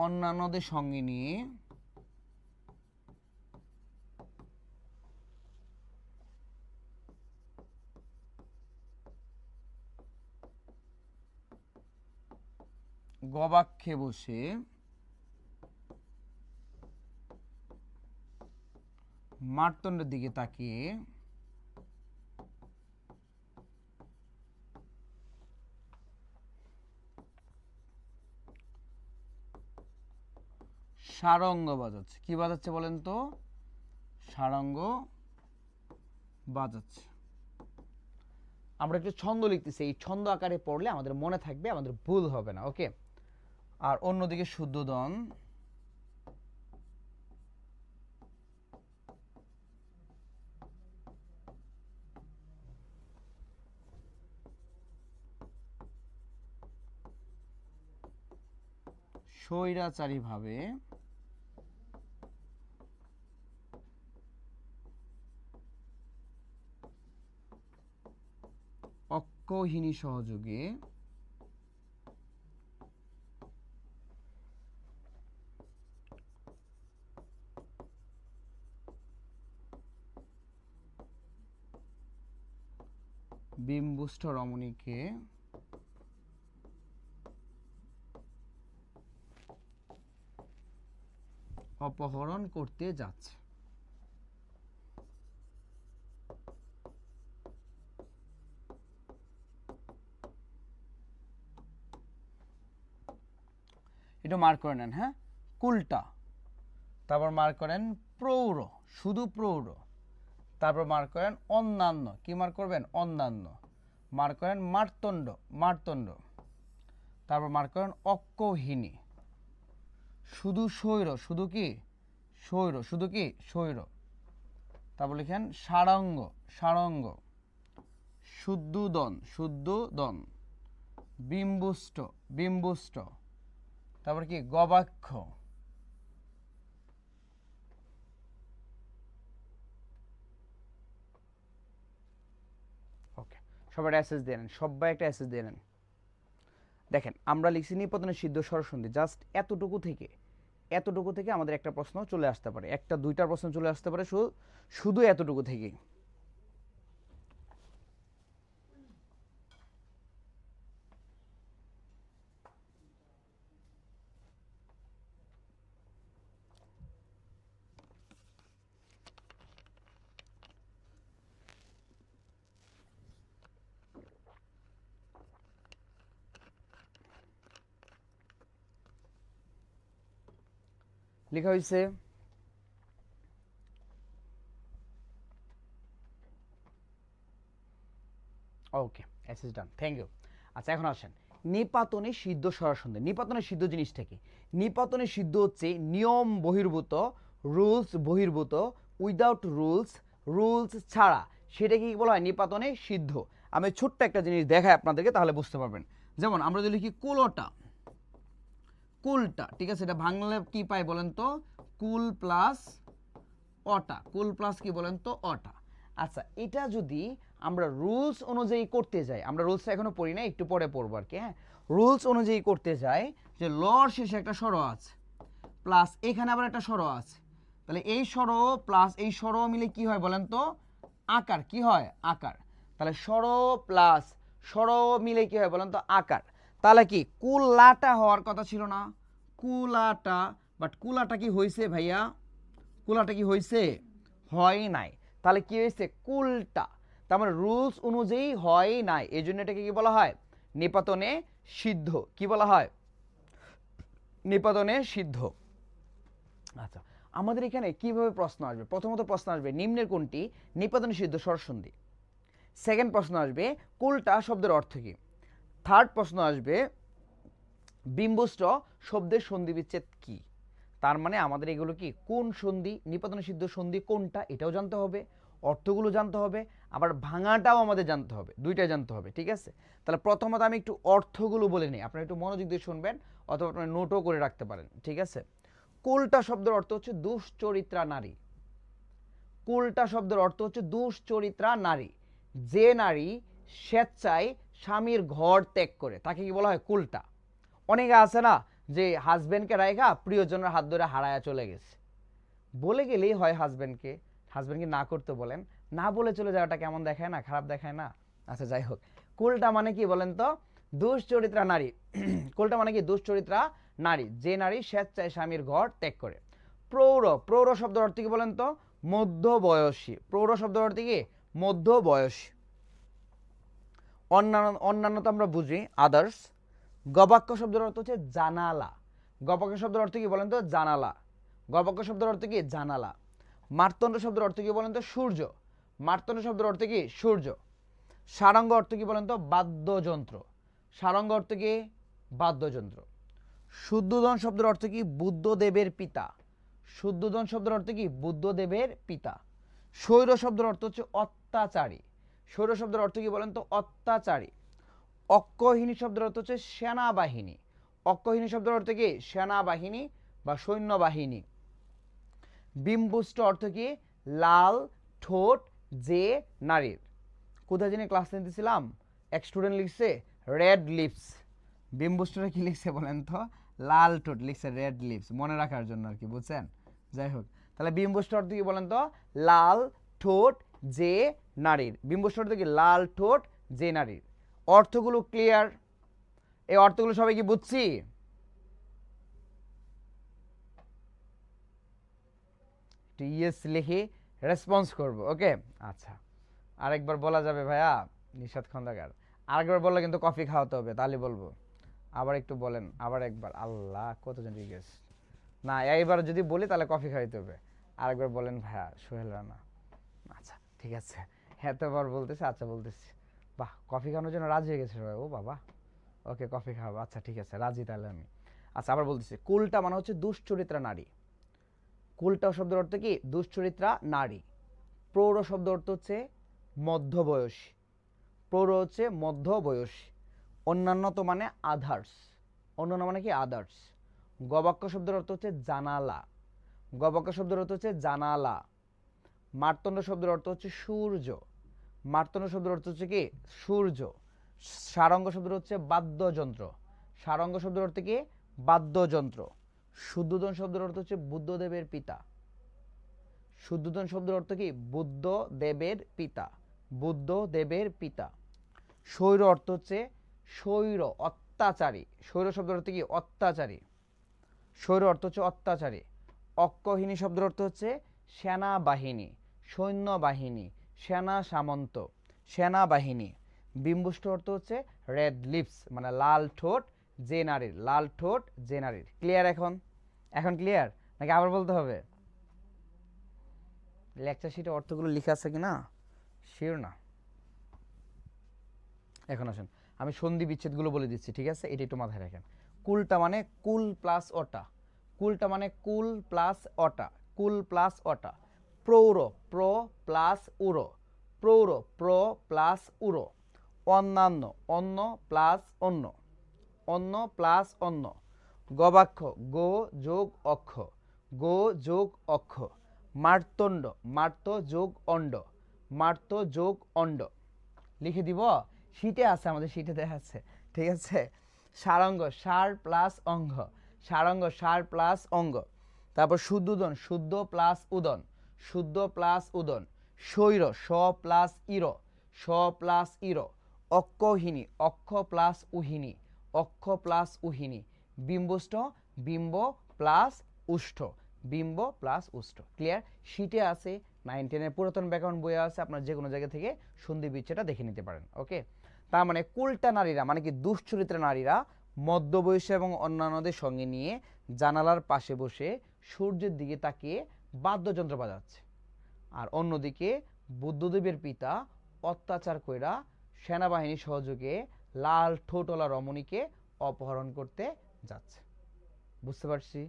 [SPEAKER 1] অন্যান্যদের সঙ্গে নিয়ে গবাক্ষে বসে মারতণ্ডের দিকে তাকিয়ে সারঙ্গ বাজাচ্ছে। কি বাজাচ্ছে বলেন তো? সারঙ্গ বাজাচ্ছে। আমরা একটু ছন্দ লিখতেছি, এই ছন্দ আকারে পড়লে আমাদের মনে থাকবে, আমাদের ভুল হবে না। ওকে, আর অন্যদিকে শুদ্ধোদন স্বৈরাচারীভাবে অক্ষৌহিণী সহযোগে বিম্বুষ্ঠ রমণীকে অপহরণ করতে যাচ্ছে। এটা মার্ক করে নেন। হ্যাঁ, কুলটা, তারপর মার্ক করেন প্রৌঢ়, শুধু প্রৌঢ়। তারপর মার্ক করেন অন্যান্য, কি মার্ক করবেন? অন্যান্য। মার্ক করেন মার্তণ্ড, মার্তণ্ড। তারপর মার্ক করেন অক্ষৌহিনী। শুধু শৈর, শুধু কি? শৈর, শুধু কি? শৈর। তারপর লিখেন সারঙ্গ, সারঙ্গ। শুদ্ধোদন, শুদ্ধোদন। বিম্বুষ্ট, বিম্বুষ্ট। তারপর কি? গবাক্ষ। ওকে, সবাই অ্যাসেস দিয়ে নেন, সবাই একটা অ্যাসেস দিয়ে নেন। দেখেন আমরা লিখছি নিপাতনের সিদ্ধ স্বরসন্ধি, জাস্ট এতটুকু থেকে আমাদের একটা প্রশ্ন চলে আসতে পারে, একটা দুইটা প্রশ্ন চলে আসতে পারে শুধু এতটুকু থেকেই। লেখা হয়েছে ওকে, অ্যাসেস ডান, থ্যাংক ইউ। আচ্ছা এখন আসেন নিপাতনে সিদ্ধ স্বরসন্ধি। নিপাতনের সিদ্ধ জিনিসটা কি? নিপাতনের সিদ্ধ হচ্ছে নিয়ম বহির্ভূত, রুলস বহির্ভূত, উইদাউট রুলস, রুলস ছাড়া, সেটা কি বলা হয়? নিপাতনে সিদ্ধ। আমি ছোট্ট একটা জিনিস দেখাই আপনাদেরকে, তাহলে বুঝতে পারবেন। যেমন আমরা যদি লিখি কুলোটা, কুলটা, ঠিক আছে, এটা বাংলা কি পাই বলেন তো? কুল প্লাস অটা, কুল প্লাস কি বলেন তো? অটা। আচ্ছা এটা যদি আমরা রুলস অনুযায়ী করতে যাই, আমরা রুলসটা এখনো পড়ি না, একটু পরে পড়বো আর কি, হ্যাঁ। রুলস অনুযায়ী করতে যাই যে লর শেষে একটা স্বর আছে, প্লাস এখানে আবার একটা স্বর আছে, তাহলে এই স্বর প্লাস এই স্বর মিলে কি হয় বলেন তো? আকার। কি হয়? আকার। তাহলে স্বর প্লাস স্বর মিলে কি হয় বলেন তো? আকার। তাহলে কি কুলাটা হওয়ার কথা ছিল না? কুলাটা, বাট কুলাটা কি হয়েছে ভাইয়া? কুলাটা কি হয়েছে? হয় নাই। তাহলে কি হয়েছে? কুলটা। তার মানে রুলস অনুযায়ী হয় নাই, এই জন্য এটাকে কি বলা হয়? নিপাতনে সিদ্ধ। কি বলা হয়? নিপাতনে সিদ্ধ। আচ্ছা আমাদের এখানে কিভাবে প্রশ্ন আসবে? প্রথমত প্রশ্ন আসবে নিম্নের কোনটি নিপাতনে সিদ্ধ স্বরসন্ধি। সেকেন্ড প্রশ্ন আসবে কুলটা শব্দের অর্থ কি। থার্ড প্রশ্ন আসবে বিম্বুষ্ট শব্দের সন্ধি বিচ্ছেদ কি। তার মানে আমাদের এগুলো কি কোন সন্ধি, নিপাতনে সিদ্ধ সন্ধি কোনটা এটাও জানতে হবে, অর্থগুলো জানতে হবে, আবার ভাঙাটাও আমাদের জানতে হবে, দুইটাই জানতে হবে, ঠিক আছে। তাহলে প্রথমত আমি একটু অর্থগুলো বলে নিই, আপনারা একটু মনোযোগ দিয়ে শুনবেন অথবা আপনারা নোটও করে রাখতে পারেন, ঠিক আছে। কুলটা শব্দের অর্থ হচ্ছে দুশ্চরিত্রা নারী। কুলটা শব্দের অর্থ হচ্ছে দুশ্চরিত্রা নারী। যে নারী স্বেচ্ছায় স্বামীর ঘর ত্যাগ করে তাকে কি বলা হয়? কুলটা। অনেকে আছে না যে হাজবেন্ডকে রাইখা প্রিয়জনের হাত ধরে হারায়া চলে গেছে, বলে গেলেই হয় হাজবেন্ডকে, হাজবেন্ডকে না করতে বলেন, না বলে চলে যাওয়াটা কেমন দেখায় না? খারাপ দেখায় না? আচ্ছা যাই হোক, কুলটা মানে কি বলেন তো? দুশ্চরিত্রা নারী। কুলটা মানে কি? দুশ্চরিত্রা নারী, যে নারী স্বেচ্ছায় স্বামীর ঘর ত্যাগ করে। প্রৌঢ়, প্রৌঢ় শব্দের অর্থ কি বলেন তো? মধ্যবয়সী। প্রৌঢ় শব্দের অর্থ কি? মধ্যবয়সী। অন্যান্য, অন্যান্য তো আমরা বুঝি, আদার্স। গবাক্য শব্দের অর্থ হচ্ছে জানালা। গবাক্য শব্দের অর্থ কি বলেন তো? জানালা। গবাক্য শব্দের অর্থ কি? জানালা। মার্তণ্ড শব্দের অর্থ কি বলেন তো? সূর্য। মার্তণ্ড শব্দের অর্থ কি? সূর্য। সারঙ্গ অর্থ কি বলেন তো? বাদ্যযন্ত্র। সারঙ্গ অর্থ কি? বাদ্যযন্ত্র। শুদ্ধোদন শব্দের অর্থ কি? বুদ্ধদেবের পিতা। শুদ্ধোদন শব্দের অর্থ কি? বুদ্ধদেবের পিতা। স্বৈর শব্দের অর্থ হচ্ছে অত্যাচারী। স্বৈর শব্দের অর্থ কি বলেন তো? অত্যাচারী। অক্ষৌহিনী শব্দের অর্থ হচ্ছে সেনাবাহিনী। অক্ষৌহিনী শব্দের অর্থ কি? সেনাবাহিনী বা সৈন্যবাহিনী। বিম্বুষ্ট অর্থ কি? লাল ঠোঁট যে নারীর। কোথায় জানি ক্লাস নিতেছিলাম, এক স্টুডেন্ট লিখছে রেড লিপস। বিম্বুষ্টরা কি লিখছে বলেন তো? লাল ঠোঁট লিখছে, রেড লিপস, মনে রাখার জন্য আর কি, বুঝছেন? যাই হোক, তাহলে বিম্বুষ্ট অর্থ কি বলেন তো? লাল ঠোঁট যে নারীর। বিম্বুষ্ট অর্থ কি? লাল ঠোঁট যে নারীর। অর্থগুলো ক্লিয়ার? এই অর্থগুলো সবাই কি বুঝছি? ইয়েস লিখে রেসপন্স করব, ওকে। আচ্ছা আরেকবার বলা যাবে ভাইয়া? নিশাত খন্দকার আরেকবার বললে কিন্তু কফি খাওয়াতে হবে, তাহলে বলবো। আবার একটু বলেন, আবার একবার। আল্লাহ কতজন রিকোয়েস্ট। না এইবার যদি বলি তাহলে কফি খাওয়াইতে হবে। আরেকবার বলেন ভাইয়া, সোহেল রানা। আচ্ছা ঠিক আছে, এতবার বলতেছে, আচ্ছা বলতেছি। বাহ, কফি খাওয়ানোর জন্য রাজি হয়ে গেছে সবাই, ও বাবা। ওকে, কফি খাওয়াবো, আচ্ছা ঠিক আছে, রাজি তাহলে আমি। আচ্ছা আবার বলতেছি, কুলটা মানে হচ্ছে দুশ্চরিত্রা নারী। কুলটা শব্দের অর্থ কি? দুশ্চরিত্রা নারী। প্রৌঢ় শব্দ অর্থ হচ্ছে মধ্যবয়সী। প্রৌঢ় হচ্ছে মধ্যবয়সী। অন্যান্য তো মানে আদার্স। অন্যান্য মানে কি? আদার্স। গবাক্য শব্দের অর্থ হচ্ছে জানালা। গবাক্য শব্দের অর্থ হচ্ছে জানালা। মার্তণ্ড শব্দের অর্থ হচ্ছে সূর্য। মার্তণ্ড শব্দের অর্থ হচ্ছে কি? সূর্য। সারঙ্গ শব্দের হচ্ছে বাদ্যযন্ত্র। সারঙ্গ শব্দের অর্থ কি? বাদ্যযন্ত্র। শুদ্ধোধন শব্দের অর্থ হচ্ছে বুদ্ধদেবের পিতা। শুদ্ধোধন শব্দের অর্থ কি? বুদ্ধদেবের পিতা। বুদ্ধদেবের পিতা। স্বৈর অর্থ হচ্ছে স্বৈর, অত্যাচারী। স্বৈর শব্দের অর্থ কি? অত্যাচারী। স্বৈর অর্থ হচ্ছে অত্যাচারী। অক্ষহিনী শব্দের অর্থ হচ্ছে সেনাবাহিনী, সৈন্যবাহিনী, সেনা সামন্ত, সেনাবাহিনী। বিম্বুষ্ট অর্থ হচ্ছে রেড লিপস, মানে লাল ঠোঁট যে নারীর। লাল ঠোঁট যে নারীর। ক্লিয়ার এখন? এখন ক্লিয়ার নাকি আবার বলতে হবে? লেকচার শিটে অর্থগুলো লিখে আছে কি না শিওর না। এখন আসেন, আমি সন্ধি বিচ্ছেদগুলো বলে দিচ্ছি, ঠিক আছে? এটা একটু মাথায় রাখেন। কুলটা মানে কুল প্লাস অটা। কুলটা মানে কুল প্লাস অটা। কুল প্লাস অটা। প্রৌঢ়, প্র প্লাস উড়ো। প্রৌঢ়, প্র প্লাস উড়ো। অন্যান্য, অন্য প্লাস অন্য। অন্য প্লাস অন্য। গবাক্ষ, গো যোগ অক্ষ। গো যোগ অক্ষ। মার্তণ্ড, মার্ত যোগ অণ্ড। মার্ত যোগ অণ্ড। লিখে দিব, শীটে আছে, আমাদের শীটে দেখা আছে, ঠিক আছে? সারঙ্গ, সার প্লাস অঙ্গ। সারঙ্গ, সার প্লাস অঙ্গ। তারপর শুদ্ধোদন, শুদ্ধ প্লাস উদন। শুদ্ধ প্লাস উদন। স্বৈর, স প্লাস ইর। স প্লাস ইর। অক্ষহিনী, অক্ষ প্লাস উহিনী। অক্ষ প্লাস উহিনী। বিম্বষ্ট, বিম্ব প্লাস উষ্ঠ। বিম্ব প্লাস উষ্ঠ। ক্লিয়ার? শীটে আছে, 9-10-এর পুরাতন ব্যাকরণ বইয়ে আছে, আপনার যে কোনো জায়গা থেকে সন্ধি বিচ্ছেদটা দেখে নিতে পারেন। ওকে, তার মানে কুলটা নারীরা মানে কি? দুশ্চরিত্রা নারীরা মধ্যবয়সী এবং অন্যান্যদের সঙ্গে নিয়ে জানালার পাশে বসে সূর্যের দিকে তাকিয়ে বাদ্যযন্ত্র বাজাচ্ছে। আর অন্যদিকে বুদ্ধদেবের পিতা অত্যাচার কইরা সেনাবাহিনীর সহযোগে লাল ঠোঁটওয়ালা রমণীকে অপহরণ করতে যাচ্ছে। বুঝতে পারছি?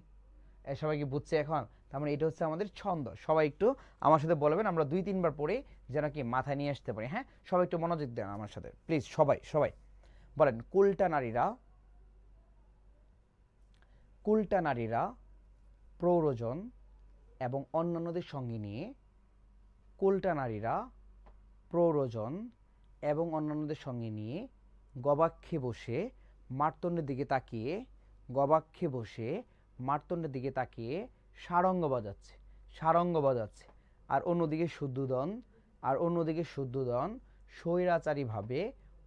[SPEAKER 1] সবাই কি বুঝছে এখন? তার মানে এটা হচ্ছে আমাদের ছন্দ। সবাই একটু আমার সাথে বলবেন, আমরা 2-3 বার পরে যেন কি মাথায় নিয়ে আসতে পারি। হ্যাঁ, সবাই একটু মনোযোগ দেন আমার সাথে প্লিজ। সবাই সবাই বলেন, কুলটা নারীরা, কুলটা নারীরা প্রৌরজন এবং অন্যান্যদের সঙ্গে নিয়ে, কুলটা নারীরা প্রৌরজন এবং অন্যান্যদের সঙ্গে নিয়ে গবাক্ষে বসে মার্তণ্ডের দিকে তাকিয়ে, গবাক্ষে বসে মার্তণ্ডের দিকে তাকিয়ে সারঙ্গ বাজাচ্ছে। সারঙ্গ বাজাচ্ছে। আর অন্যদিকে শুদ্ধোদন, আর অন্যদিকে শুদ্ধোদন স্বৈরাচারীভাবে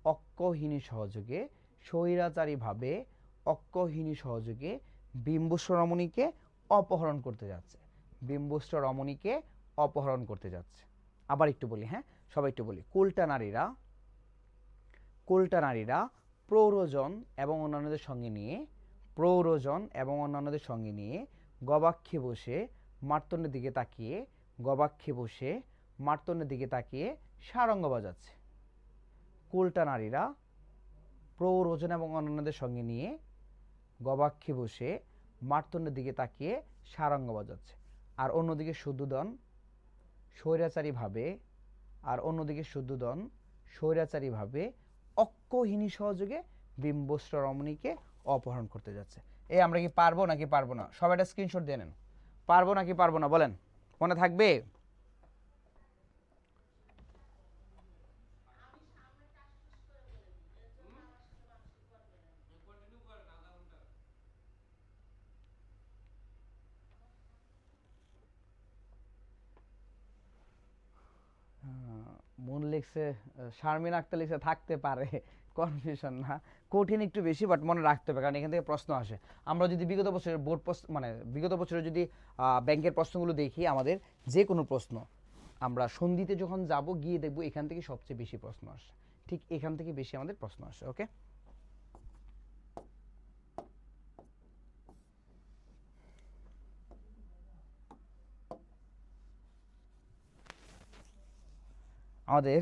[SPEAKER 1] অক্ষহিনী সহযোগে, স্বৈরাচারীভাবে অক্ষহিনী সহযোগে বিম্বস্ব রমণীকে অপহরণ করতে যাচ্ছে। বিম্বস্ব রমণীকে অপহরণ করতে যাচ্ছে। আবার একটু বলি, হ্যাঁ সবাই একটু বলি। কুলটা নারীরা, কুলটা নারীরা প্রৌরজন এবং অন্যান্যদের সঙ্গে নিয়ে, প্রৌরজন এবং অন্যান্যদের সঙ্গে নিয়ে গবাক্ষে বসে মার্তণ্ডের দিকে তাকিয়ে, গবাক্ষে বসে মার্তণ্ডের দিকে তাকিয়ে সারঙ্গ বাজাচ্ছে। কুলটা নারীরা প্রৌরজন এবং অন্যান্যদের সঙ্গে নিয়ে গবাক্ষে বসে মার্তণ্ডের দিকে তাকিয়ে সারঙ্গ বাজাচ্ছে। আর অন্যদিকে শুদ্ধোদন স্বৈরাচারীভাবে, আর অন্যদিকে শুদ্ধোদন স্বৈরাচারীভাবে অক্ষহিনী সহযোগে বিম্বস্ব রমণীকে অপহরণ করতে যাচ্ছে। এই আমরা কি পারবো নাকি পারবো না? সবাই একটা স্ক্রিনশট দিয়ে নেন। পারবো নাকি পারবো না বলেন, মনে থাকবে? মন লিখছে, শারমিন আক্তার লিখছে থাকতে পারে, কনফিউশন না, কঠিন একটু বেশি, বাট মনে রাখতে হবে, কারণ এখান থেকে প্রশ্ন আসে। আমরা যদি বিগত বছরের বোর্ড প্রশ্ন, মানে বিগত বছরের যদি ব্যাংকের প্রশ্নগুলো দেখি, আমাদের যে কোনো প্রশ্ন আমরা সন্ধিতে যখন যাব গিয়ে দেখব এখান থেকে সবচেয়ে বেশি প্রশ্ন আসে। ঠিক এখান থেকে বেশি আমাদের প্রশ্ন আসে। ওকে, আমাদের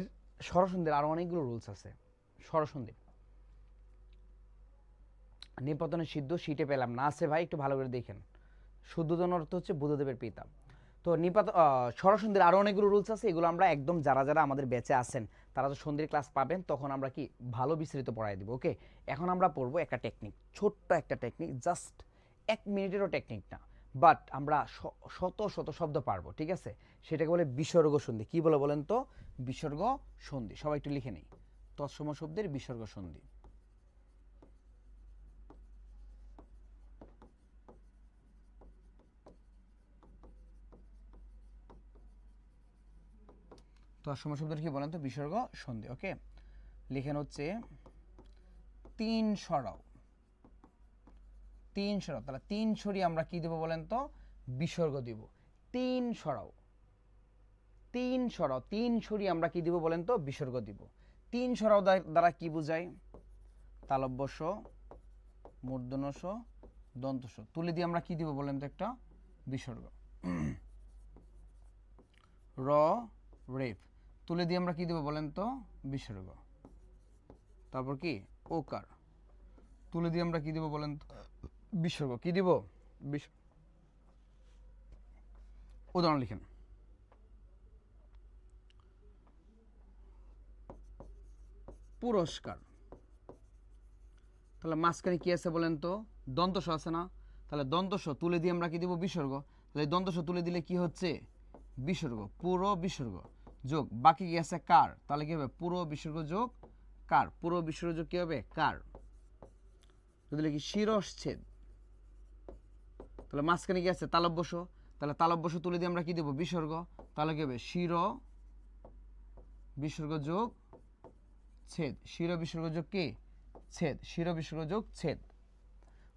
[SPEAKER 1] স্বরসন্ধির আরো অনেকগুলো রুলস আছে। স্বরসন্ধি নিপতনের সিদ্ধ শীটে পেলাম না আছে ভাই, একটু ভালো করে দেখেন। শুদ্ধোধন অর্থ হচ্ছে বুধদেবের পিতা। তো স্বরসন্ধির আরো অনেকগুলো রুলস আছে, এগুলো আমরা একদম যারা যারা আমাদের ব্যাচে আছেন তারা তো সন্ধির ক্লাস পাবেন, তখন আমরা কি ভালো বিস্তারিত পড়াই দিব। ওকে, এখন আমরা পড়বো একটা টেকনিক, ছোট্ট একটা টেকনিক, জাস্ট 1 মিনিটেরও টেকনিক না, বাট আমরা শত শত শব্দ পারবো। ঠিক আছে, সেটাকে বলে বিসর্গ সন্ধি। কি বলে বলেন তো? বিসর্গ সন্ধি। সবাই একটু লিখে নেই, তৎসম শব্দের বিসর্গ সন্ধি। তৎসম শব্দের কি বলেন তো? বিসর্গ সন্ধি। ওকে, লিখেন হচ্ছে 3 সরাও। 3 সরাও, তাহলে 3 সরিয়ে আমরা কি দেব বলেন তো? বিসর্গ দিব। 3 সরাও, 3 সরাও, 3 সরিয়ে আমরা কি দিব বলেন তো? বিসর্গ দিব। 3 সরাও দ্বারা কি বোঝায়? তালব্য স, মূর্ধন্য স, দন্ত স তুলে দিয়ে আমরা কি দিব বলেন তো? একটা বিসর্গ। র, রেফ তুলে দিয়ে আমরা কি দিব বলেন তো? বিসর্গ। তারপর কি? ওকার তুলে দিয়ে আমরা কি দিব বলেন তো? বিসর্গ। কি দিব? উদাহরণ লিখেন। পুরস্কার, তাহলে মাঝখানে কি আছে বলেন তো? দন্তস আছে না? তাহলে দন্তস তুলে দিয়ে আমরা কি দিব? বিসর্গ। তাহলে দন্তস তুলে দিলে কি হচ্ছে? বিসর্গ। পুরো বিসর্গ যোগ বাকি কি আছে? কার। তাহলে কি হবে? পুরো বিসর্গ যোগ কার। পুরো বিসর্গ যোগ কি হবে? কার। যদি লিখি শিরশ্ছেদ, তাহলে মাঝখানে কি আছে? তালব্যস। তাহলে তালব্যস তুলে দিয়ে আমরা কি দেব? বিসর্গ। তাহলে কি হবে? শির বিসর্গ যোগ ছেদ। শির বিসর্গ যোগ কি? ছেদ। শির বিসর্গ যোগ ছেদ।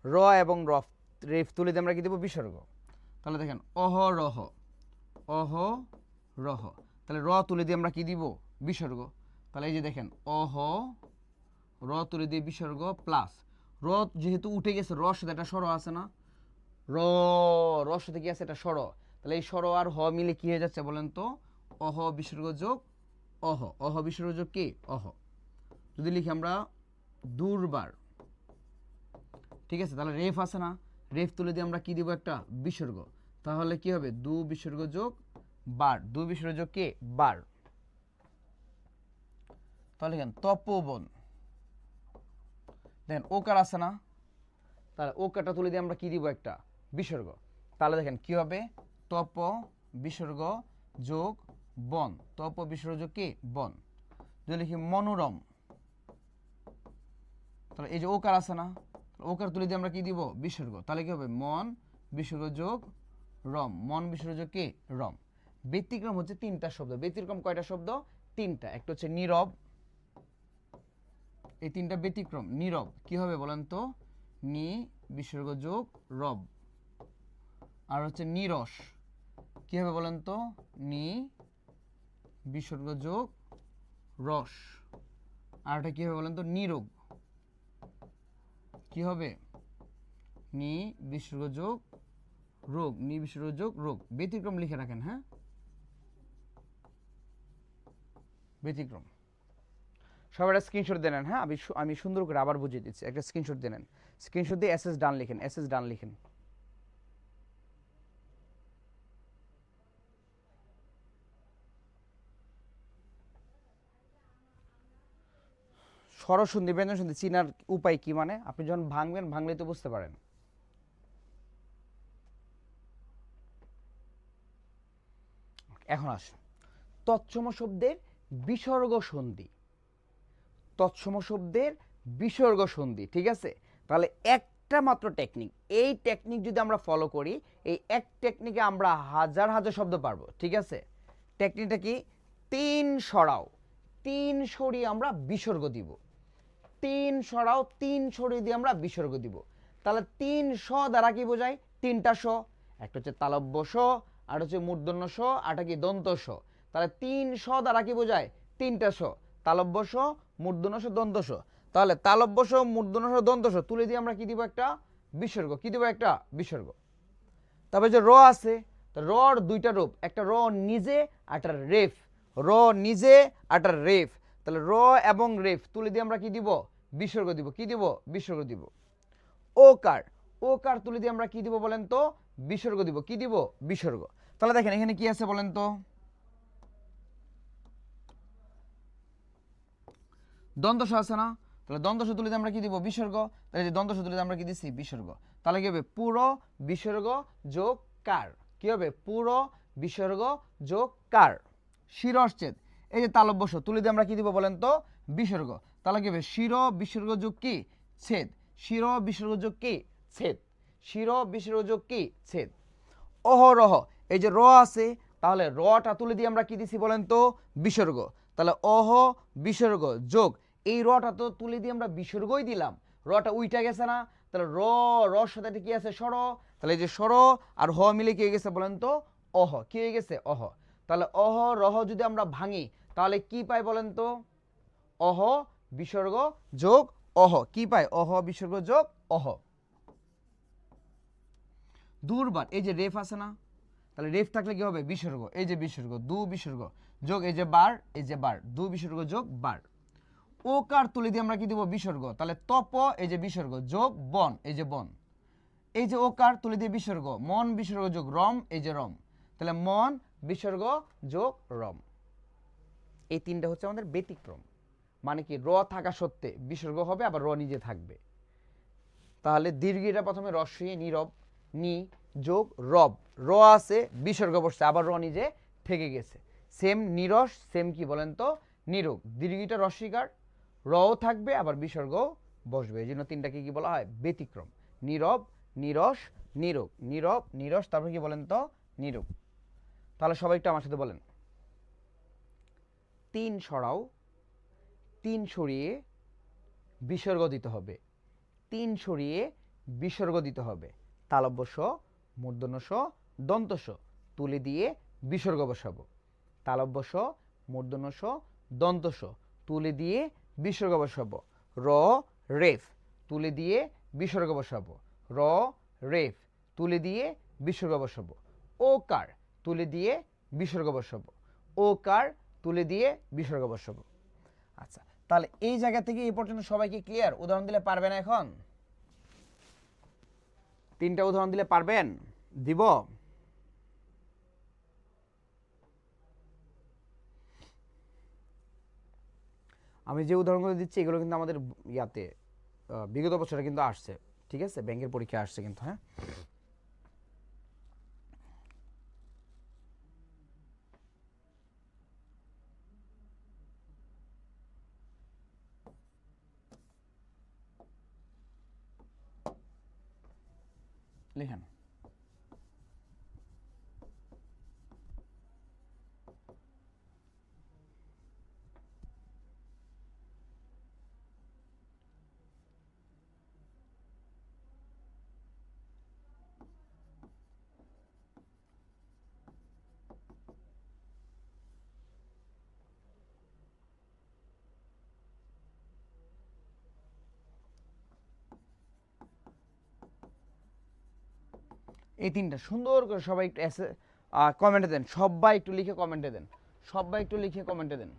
[SPEAKER 1] র এবং রফ রেফ তুলে দিয়ে আমরা কি দেব? বিসর্গ। তাহলে দেখেন অহরহ, অহরহ, তাহলে র তুলে দিয়ে আমরা কি দিব? বিসর্গ। তাহলে এই যে দেখেন অহ, র তুলে দিয়ে বিসর্গ প্লাস র যেহেতু উঠে গেছে, রর সাথে একটা স্বর আছে না? র, রর সাথে কি আছে? একটা স্বর। তাহলে এই স্বর আর হ মিলে কি হয়ে যাচ্ছে বলেন তো? অহ বিসর্গ যোগ অহ। অহ বিসর্গ যোগ কি? অহ। যদি লিখি আমরা দুর্বার, ঠিক আছে, তাহলে রেফ আছে না? রেফ তুলে দিয়ে আমরা কি দিব? একটা বিসর্গ। তাহলে কি হবে? দু বিসর্গ যোগ বার। দু বিসর্গ যোগ কি? বার। তাহলে দেখেন তপোবন, দেখেন ওকার আছে না? তাহলে ওকারটা তুলে দিয়ে আমরা কি দিব? একটা বিসর্গ। তাহলে দেখেন কি হবে? তপ বিসর্গ যোগ বন। তপ বিসর্গ যোগ কি? বন। যদি লিখি মনোরম, তাহলে এই যে ওকার আছে না? ওকার তুলে দিয়ে আমরা কি দিব? বিসর্গ। তাহলে কি হবে? মন বিসর্গ যোগ রম। মন বিসর্গ যোগ কি? রম। ব্যতিক্রম হচ্ছে 3টা শব্দ। ব্যতিক্রম কয়টা শব্দ? 3টা। একটা হচ্ছে নীরব, এই 3টা ব্যতিক্রম। নীরব কি হবে বলেন তো? নি বিসর্গ যোগ রব। আর হচ্ছে নীরস কি হবে বলেন তো? নি বিসর্গ যোগ রস। আর এটা কি হবে বলেন তো? নিরোগ কি হবে? নি বিসর্গ যোগ রোগ। নি বিসর্গ যোগ রোগ। ব্যতিক্রম লিখে রাখেন। হ্যাঁ, ব্যতিক্রম। সবাই একটা স্ক্রিনশট দেন। হ্যাঁ, আমি সুন্দর করে আবার বুঝিয়ে দিচ্ছি। একটা স্ক্রিনশট দেন। স্ক্রিনশট দিয়ে এসএস ডান লিখেন। এসএস ডান লিখেন। স্বরসন্ধি ব্যঞ্জন সন্ধি চিনার উপায় কি? মানে আপনি যখন ভাঙবেন, ভাঙলে তো বুঝতে পারেন। এখন আস তৎসম শব্দের বিসর্গ সন্ধি। তৎসম শব্দের বিসর্গ সন্ধি, ঠিক আছে? তাহলে একটা মাত্র টেকনিক, এই টেকনিক যদি আমরা ফলো করি, এই এক টেকনিকে আমরা হাজার হাজার শব্দ পারবো। ঠিক আছে, টেকনিকটা কি? 3 সরাও, 3 সরিয়ে আমরা বিসর্গ দিব। 3 সরাও, 3 সরিয়ে দিয়ে আমরা বিসর্গ দিব। তাহলে 3 স দ্বারা কি বোঝায়? 3টা স। একটা হচ্ছে তালব্য স, আর হচ্ছে মূর্ধন্য স, আরটা কি? দন্ত স। তাহলে 3 স দ্বারা কি বোঝায়? 3টা স। তালব্য স, মূর্ধন্য স, দন্ত স। তাহলে তালব্য স, মূর্ধন্য স, দন্ত স তুলে দিয়ে আমরা কি দিব? একটা বিসর্গ। কি দিব? একটা বিসর্গ। তারপরে যে র আছে, র 2টা রূপ, একটা র নিজে আর একটা রেফ। র নিজে একটা রেফ, তাহলে র এবং রেফ তুলে দিয়ে আমরা কি দিব? বিসর্গ দিব। কি দিব? বিসর্গ দিব। ওকার, ওকার তুলে দিয়ে আমরা কি দিব বলেন তো? বিসর্গ দিব। কি দিব? বিসর্গ। তাহলে দেখেন এখানে কি আছে বলেন তো? দ্বন্দ্বস আছে না? তাহলে দ্বন্দ্বস তুলে দিয়ে আমরা কি দিব? বিসর্গ। তাহলে যে দ্বন্দ্বস তুলে দিয়ে আমরা কি দিচ্ছি? বিসর্গ। তাহলে কি হবে? পুরো বিসর্গ যোগ কার। কি হবে? পুরো বিসর্গ যোগ কার। শিরশ্ছেদ, এই যে তালব্যস তুলে দিয়ে আমরা কি দিব বলেন তো? বিসর্গ। তাহলে কি হবে? শির বিসর্গ যোগ কি? ছেদ। শির বিসর্গ যোগ কি? ছেদ। শির বিসর্গ যোগ কি? ছেদ। অহরহ, এই যে র আছে, তাহলে রটা তুলে দিয়ে আমরা কি দিছি বলেন তো? বিসর্গ। তাহলে অহ বিসর্গ যোগ এই রটা তো তুলে দিয়ে আমরা বিসর্গই দিলাম, রটা উইটা গেছে না? তাহলে রর সাথে কি আছে? স্বর। তাহলে এই যে স্বর আর হ মিলে কি হয়ে গেছে বলেন তো? অহ। কি হয়ে গেছে? অহ। তাহলে অহ রহ যদি আমরা ভাঙি তাহলে কি পাই বলেন তো? অহ বিসর্গ যোগ অহ। কি পাই? অহ বিসর্গ যোগ অহ। দুর্বার, এই যে রেফ আছে না? তাহলে রেফ থাকলে কি হবে? বিসর্গ। এই যে বিসর্গ, দু বিসর্গ যোগ এই যে বার, এই যে বার, দু বিসর্গ যোগ বার। ওকার তুলে দিয়ে আমরা কি দেব? বিসর্গ। তাহলে তপ, এই যে বিসর্গ যোগ বন, এই যে বন। এই যে ওকার তুলে দিয়ে বিসর্গ, মন বিসর্গ যোগ রম, এই যে রম। তাহলে মন বিসর্গ যোগ রম। এই তিনটা হচ্ছে আমাদের ব্যতিক্রম। মানে কি? র থাকা সত্ত্বে বিসর্গ হবে, আবার র নিজে থাকবে। তাহলে দীর্ঘিটা প্রথমে রস্বই নীরব, নি যোগ রব, র আছে বিসর্গ বসছে, আবার র নিজে থেকে গেছে। সেম নিরস, সেম কি বলেন তো? নিরোগ। দীর্ঘিটা রস্বীকার, রও থাকবে আবার বিসর্গও বসবে। এই জন্য তিনটাকে কি বলা হয়? ব্যতিক্রম। নীরব, নিরস, নিরোগ। নীরব, নিরস, তারপর কি বলেন তো? নিরোগ। তাহলে সবাই একটু আমার সাথে বলেন, তিন সরাও, তিন সরিয়ে বিসর্গ দিতে হবে। তিন সরিয়ে বিসর্গ দিতে হবে। তালব্য স, মূর্ধন্য স, দন্ত স তুলে দিয়ে বিসর্গ বসাবো। তালব্য স, মূর্ধন্য স, দন্ত স তুলে দিয়ে বিসর্গ বসাবো। র রেফ তুলে দিয়ে বিসর্গ বসাবো। র রেফ তুলে দিয়ে বিসর্গ বসাবো। ওকার তুলে দিয়ে বিসর্গ বসাবো। ওকার তুলে দিয়ে বিসর্গ বসাবো। আচ্ছা, তাহলে এই জায়গা থেকে এই পর্যন্ত সবাই কি ক্লিয়ার? উদাহরণ দিলে পারবেন? এখন তিনটা উদাহরণ দিলে পারবেন? দিব? আমি যে উদাহরণগুলো দিচ্ছি এগুলো কিন্তু আমাদের ইয়াতে বিগত বছরে কিন্তু আসছে, ঠিক আছে? ব্যাংকের পরীক্ষা আসছে কিন্তু। হ্যাঁ, লিখেন। এই তিনটা সুন্দর করে সবাই একটু কমেন্টে দেন। সবাই একটু লিখে কমেন্টে দেন। সবাই একটু লিখে কমেন্টে দেন।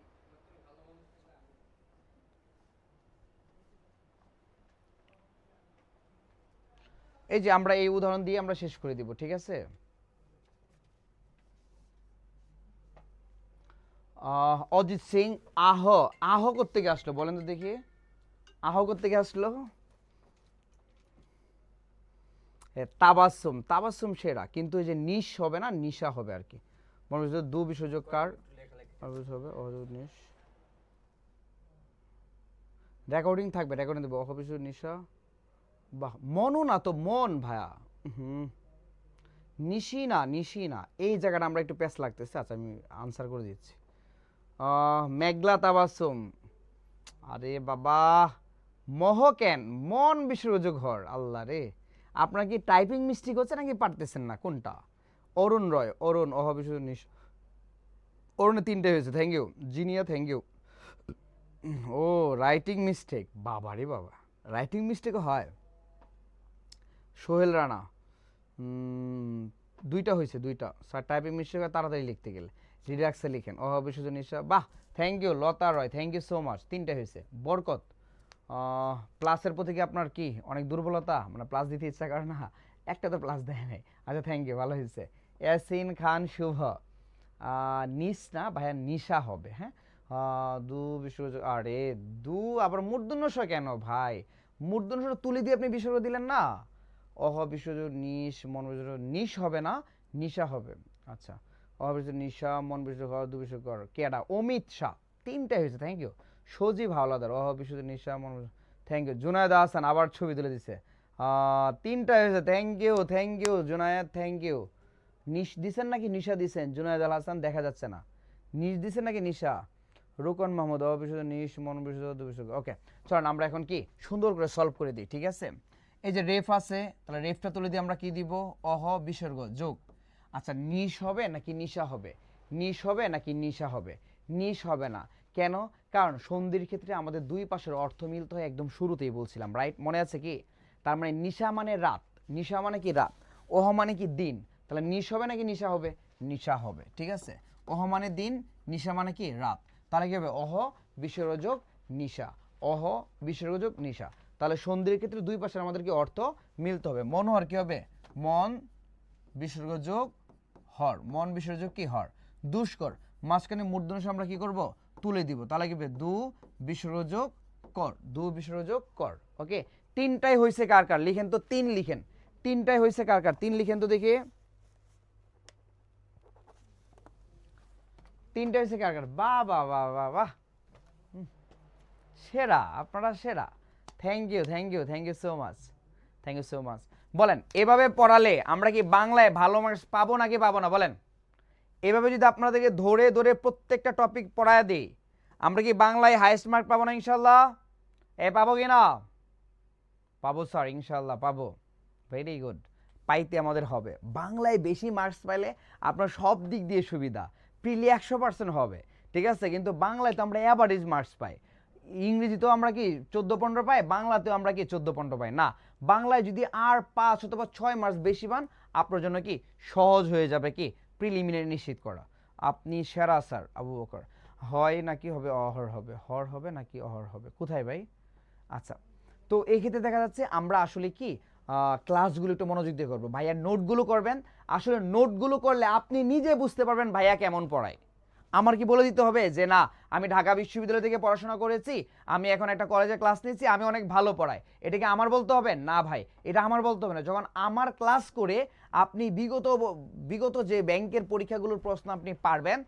[SPEAKER 1] এই যে আমরা এই উদাহরণ দিয়ে আমরা শেষ করে দিব, ঠিক আছে? অজিত সিং আহ, আহ করতে গিয়ে আসলো বলেন তো দেখি, আহ করতে গিয়ে আসলো। তাবাসুম, তাবাসুম সেরা, কিন্তু এই যে নিশ হবে না, নিশা হবে আর কি। মনে হচ্ছে দু বিসর্জক কার হবে, অযুত নিশ। রেকর্ডিং থাকবে, রেকর্ডিং দেবো। অবিসর্জ নিশা, বাহ। মনু না তো, মন ভাইয়া। হুম, নিশি না, নিশি না, এই জায়গাটা আমরা একটু প্যাচ লাগতেছে। আচ্ছা, আমি আনসার করে দিচ্ছি। মেঘলা তাবাসুম, আরে বাবা, মহ কেন? মন বিসর্জক ঘর। আল্লাহ রে, আপনার কি টাইপিং মিস্টেক হচ্ছে নাকি পারতেছেন না? কোনটা? অরুণ রয়, অরুণ, অহবিসর্জ নিশ, অরুণে তিনটে হয়েছে। Thank you Zinia, thank you. ও, রাইটিং মিস্টেক, বাবা রে বাবা, রাইটিং মিস্টেকও হয়। সোহেল রানা, দুইটা হয়েছে, দুইটা। স্যার টাইপিং মিস্টেক হয় তাড়াতাড়ি লিখতে গেলে। রিডাক্সে লিখেন অহ বিশ্বজ নিশা। বাহ, thank you Lata Roy, thank you so much. 3টা হয়েছে। বরকত, প্লাসের প্রতি কি আপনার কি অনেক দুর্বলতা, মানে প্লাস দিতে ইচ্ছা করে না? একটা তো প্লাস দেয় নাই। আচ্ছা থ্যাংক ইউ, ভালো হয়েছে। ইয়াসিন খান শুভ, নিস না ভাইয়া, নিশা হবে। হ্যাঁ, দু বিসর্গ, আরে দু আবার মূর্ধন্য ষ কেন ভাই? মূর্ধন্য ষ তুলে দিয়ে আপনি বিসর্গ দিলেন না। অহ বিসর্গ নিশ, মন বিসর্গ নিশ হবে না, নিশা হবে। আচ্ছা, অহ বিসর্গ নিশা, মন বিসর্গ দু বিসর্গ কর। কেডা? অমিত শাহ। 3টাই হয়েছে, থ্যাংক ইউ। সজীব হাওলাদার, অহ বিসর্গ নিশা, মন, থ্যাংক ইউ। জুনায়দ আহসান আবার ছবি তুলে দিছে। 3টাই হয়েছে, thank you Junaid, thank you. নিশ দিছেন নাকি নিশা দিছেন? জুনায়দ আল হাসান দেখা যাচ্ছে না। নিশ দিছেন নাকি নিশা? রোকন মাহমুদ, অবিশুদ্ধ নিশ, মন বিশুদ্ধ দুবিশুদ্ধ। ওকে, চলেন আমরা এখন কি সুন্দর করে সলভ করে দিই, ঠিক আছে? এই যে রেফ আছে, তাহলে রেফটা তুলে দিয়ে আমরা কি দিব? অহ বিসর্গ যোগ। আচ্ছা, নিশ হবে নাকি নিশা হবে? নিশ হবে নাকি নিশা হবে? নিশ হবে না। কেন? কারণ সন্ধির ক্ষেত্রে আমাদের দুই পাশের অর্থ মিলতে হয়, একদম শুরুতেই বলছিলাম, রাইট? মনে আছে কি? তার মানে নিশা মানে রাত, নিশা মানে কি রাত, ওহ মানে কি দিন। তাহলে নিশ হবে নাকি নিশা হবে? নিশা হবে, ঠিক আছে? ওহ মানে দিন, নিশা মানে কি রাত। তাহলে কি হবে? অহ বিসর্গযোগ নিশা, অহ বিসর্গযোগ নিশা। তাহলে সন্ধির ক্ষেত্রে দুই পাশের আমাদের কি অর্থ মিলতে হবে। মনোহর কি হবে? মন বিসর্গযোগ হর, মন বিসর্গযোগ কি হর। দুষ্কর, মাঝখানে মূর্ধন্য ষ আমরা কি করব? তুলে দিব। তাহলে কি হবে? দু বিসর্গযোগ কর, দু বিসর্গযোগ কর। ওকে, 3টাই হয়েছে কার কার? লিখেন তো, 3 লিখেন। 3টাই হয়েছে কার কার? 3 লিখেন তো দেখি। 3টা হয়েছে কার কার? বাহ বাহ বাহ বাহ বাহ, সেরা, আপনারা সেরা। Thank you, thank you, thank you so much, thank you so much. বলেন, এভাবে পড়ালে আমরা কি বাংলায় ভালো মার্কস পাবো নাকি পাবো না? বলেন, এভাবে যদি আপনাদেরকে ধরে ধরে প্রত্যেকটা টপিক পড়ায় দিই, আমরা কি বাংলায় হাইয়েস্ট মার্ক পাবো না ইনশাল্লাহ? পাবো কি না? পাবো স্যার, ইনশাল্লাহ পাবো। ভেরি গুড, পাইতে আমাদের হবে। বাংলায় বেশি মার্কস পাইলে আপনার সব দিক দিয়ে সুবিধা, প্রিলি 100% হবে, ঠিক আছে? কিন্তু বাংলায় তো আমরা অ্যাভারেজ মার্কস পাই। ইংরেজিতেও আমরা কি 14-15 পাই, বাংলাতেও আমরা কি 14-15 পাই না। বাংলায় যদি আর 5 অথবা 6 মার্কস বেশি পান, আপনার জন্য কি সহজ হয়ে যাবে কি প্রিলিমিনারি নিশ্চিত করা। আপনি সেরা স্যার আবু বকর। হয় নাকি হবে? অহর হবে। হর হবে নাকি অহর হবে? কোথায় ভাই? আচ্ছা, তো এই ক্ষেত্রে দেখা যাচ্ছে আমরা আসলে কি ক্লাসগুলো একটু মনোযোগ দিয়ে করবো। ভাইয়ার নোটগুলো করবেন। আসলে নোটগুলো করলে আপনি নিজে বুঝতে পারবেন ভাইয়া কেমন পড়ায়। আমার কি বলে দিতে হবে যে না আমি ঢাকা বিশ্ববিদ্যালয় থেকে পড়াশোনা করেছি, আমি এখন একটা কলেজে ক্লাস নিচ্ছি, আমি অনেক ভালো পড়াই, এটাকে আমার বলতে হবে না? ভাই, এটা আমার বলতে হবে না। যখন আমার ক্লাস করে আপনি বিগত যে ব্যাংকের পরীক্ষাগুলোর প্রশ্ন আপনি পারবেন,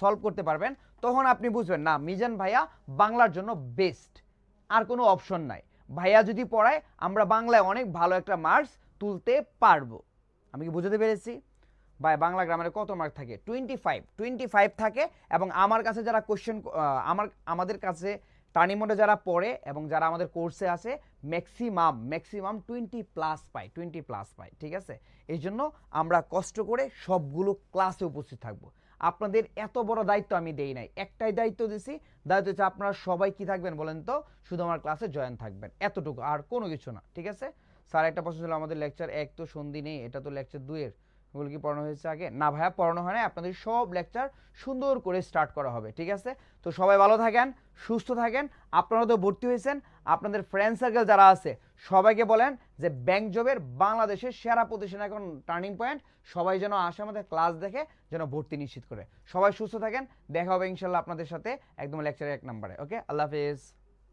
[SPEAKER 1] সলভ করতে পারবেন, তখন আপনি বুঝবেন না মিজান ভাইয়া বাংলার জন্য বেস্ট, আর কোনো অপশন নাই। ভাইয়া যদি পড়ায় আমরা বাংলায় অনেক ভালো একটা মার্কস তুলতে পারবো। আমি কি বুঝতে পেরেছি? ভাই বাংলা গ্রামারে কত মার্ক থাকে? 25 থাকে। এবং আমার কাছে যারা কোশ্চেন আমাদের কাছে টার্নিং মোডে যারা পড়ে এবং যারা আমাদের কোর্সে আছে, ম্যাক্সিমাম 20+ পায়, ঠিক আছে? এই জন্য আমরা কষ্ট করে সবগুলো ক্লাসে উপস্থিত থাকবো। আপনাদের এত বড় দায়িত্ব আমি দেই নাই, একটাই দায়িত্ব দিছি, দায়িত্ব হচ্ছে আপনারা সবাই কি থাকবেন বলেন তো? শুধু আমার ক্লাসে জয়েন থাকবেন, এতটুকু, আর কোনো কিছু না, ঠিক আছে? স্যার একটা প্রশ্ন ছিল, আমাদের লেকচার 1 তো সন্ধি নেই, এটা তো লেকচার 2-এর, ওগুলো কি পড়ানো হয়েছে আগে? না ভাইয়া, পড়ানো হয় না। আপনাদের সব লেকচার সুন্দর করে স্টার্ট করা হবে, ঠিক আছে? তো সবাই ভালো থাকেন, সুস্থ থাকেন। আপনারা তো ভর্তি হয়েছেন, আপনাদের ফ্রেন্ড সার্কেল যারা আছে সবাইকে বলেন যে ব্যাংক জবের বাংলাদেশের সেরা প্রতিষ্ঠান এখন টার্নিং পয়েন্ট, সবাই যেন আসে আমাদের ক্লাস দেখে যেন ভর্তি নিশ্চিত করে। সবাই সুস্থ থাকেন, দেখা হবে ইনশাল্লাহ আপনাদের সাথে একদম লেকচারের 1 নম্বরে। ওকে, আল্লাহ হাফেজ।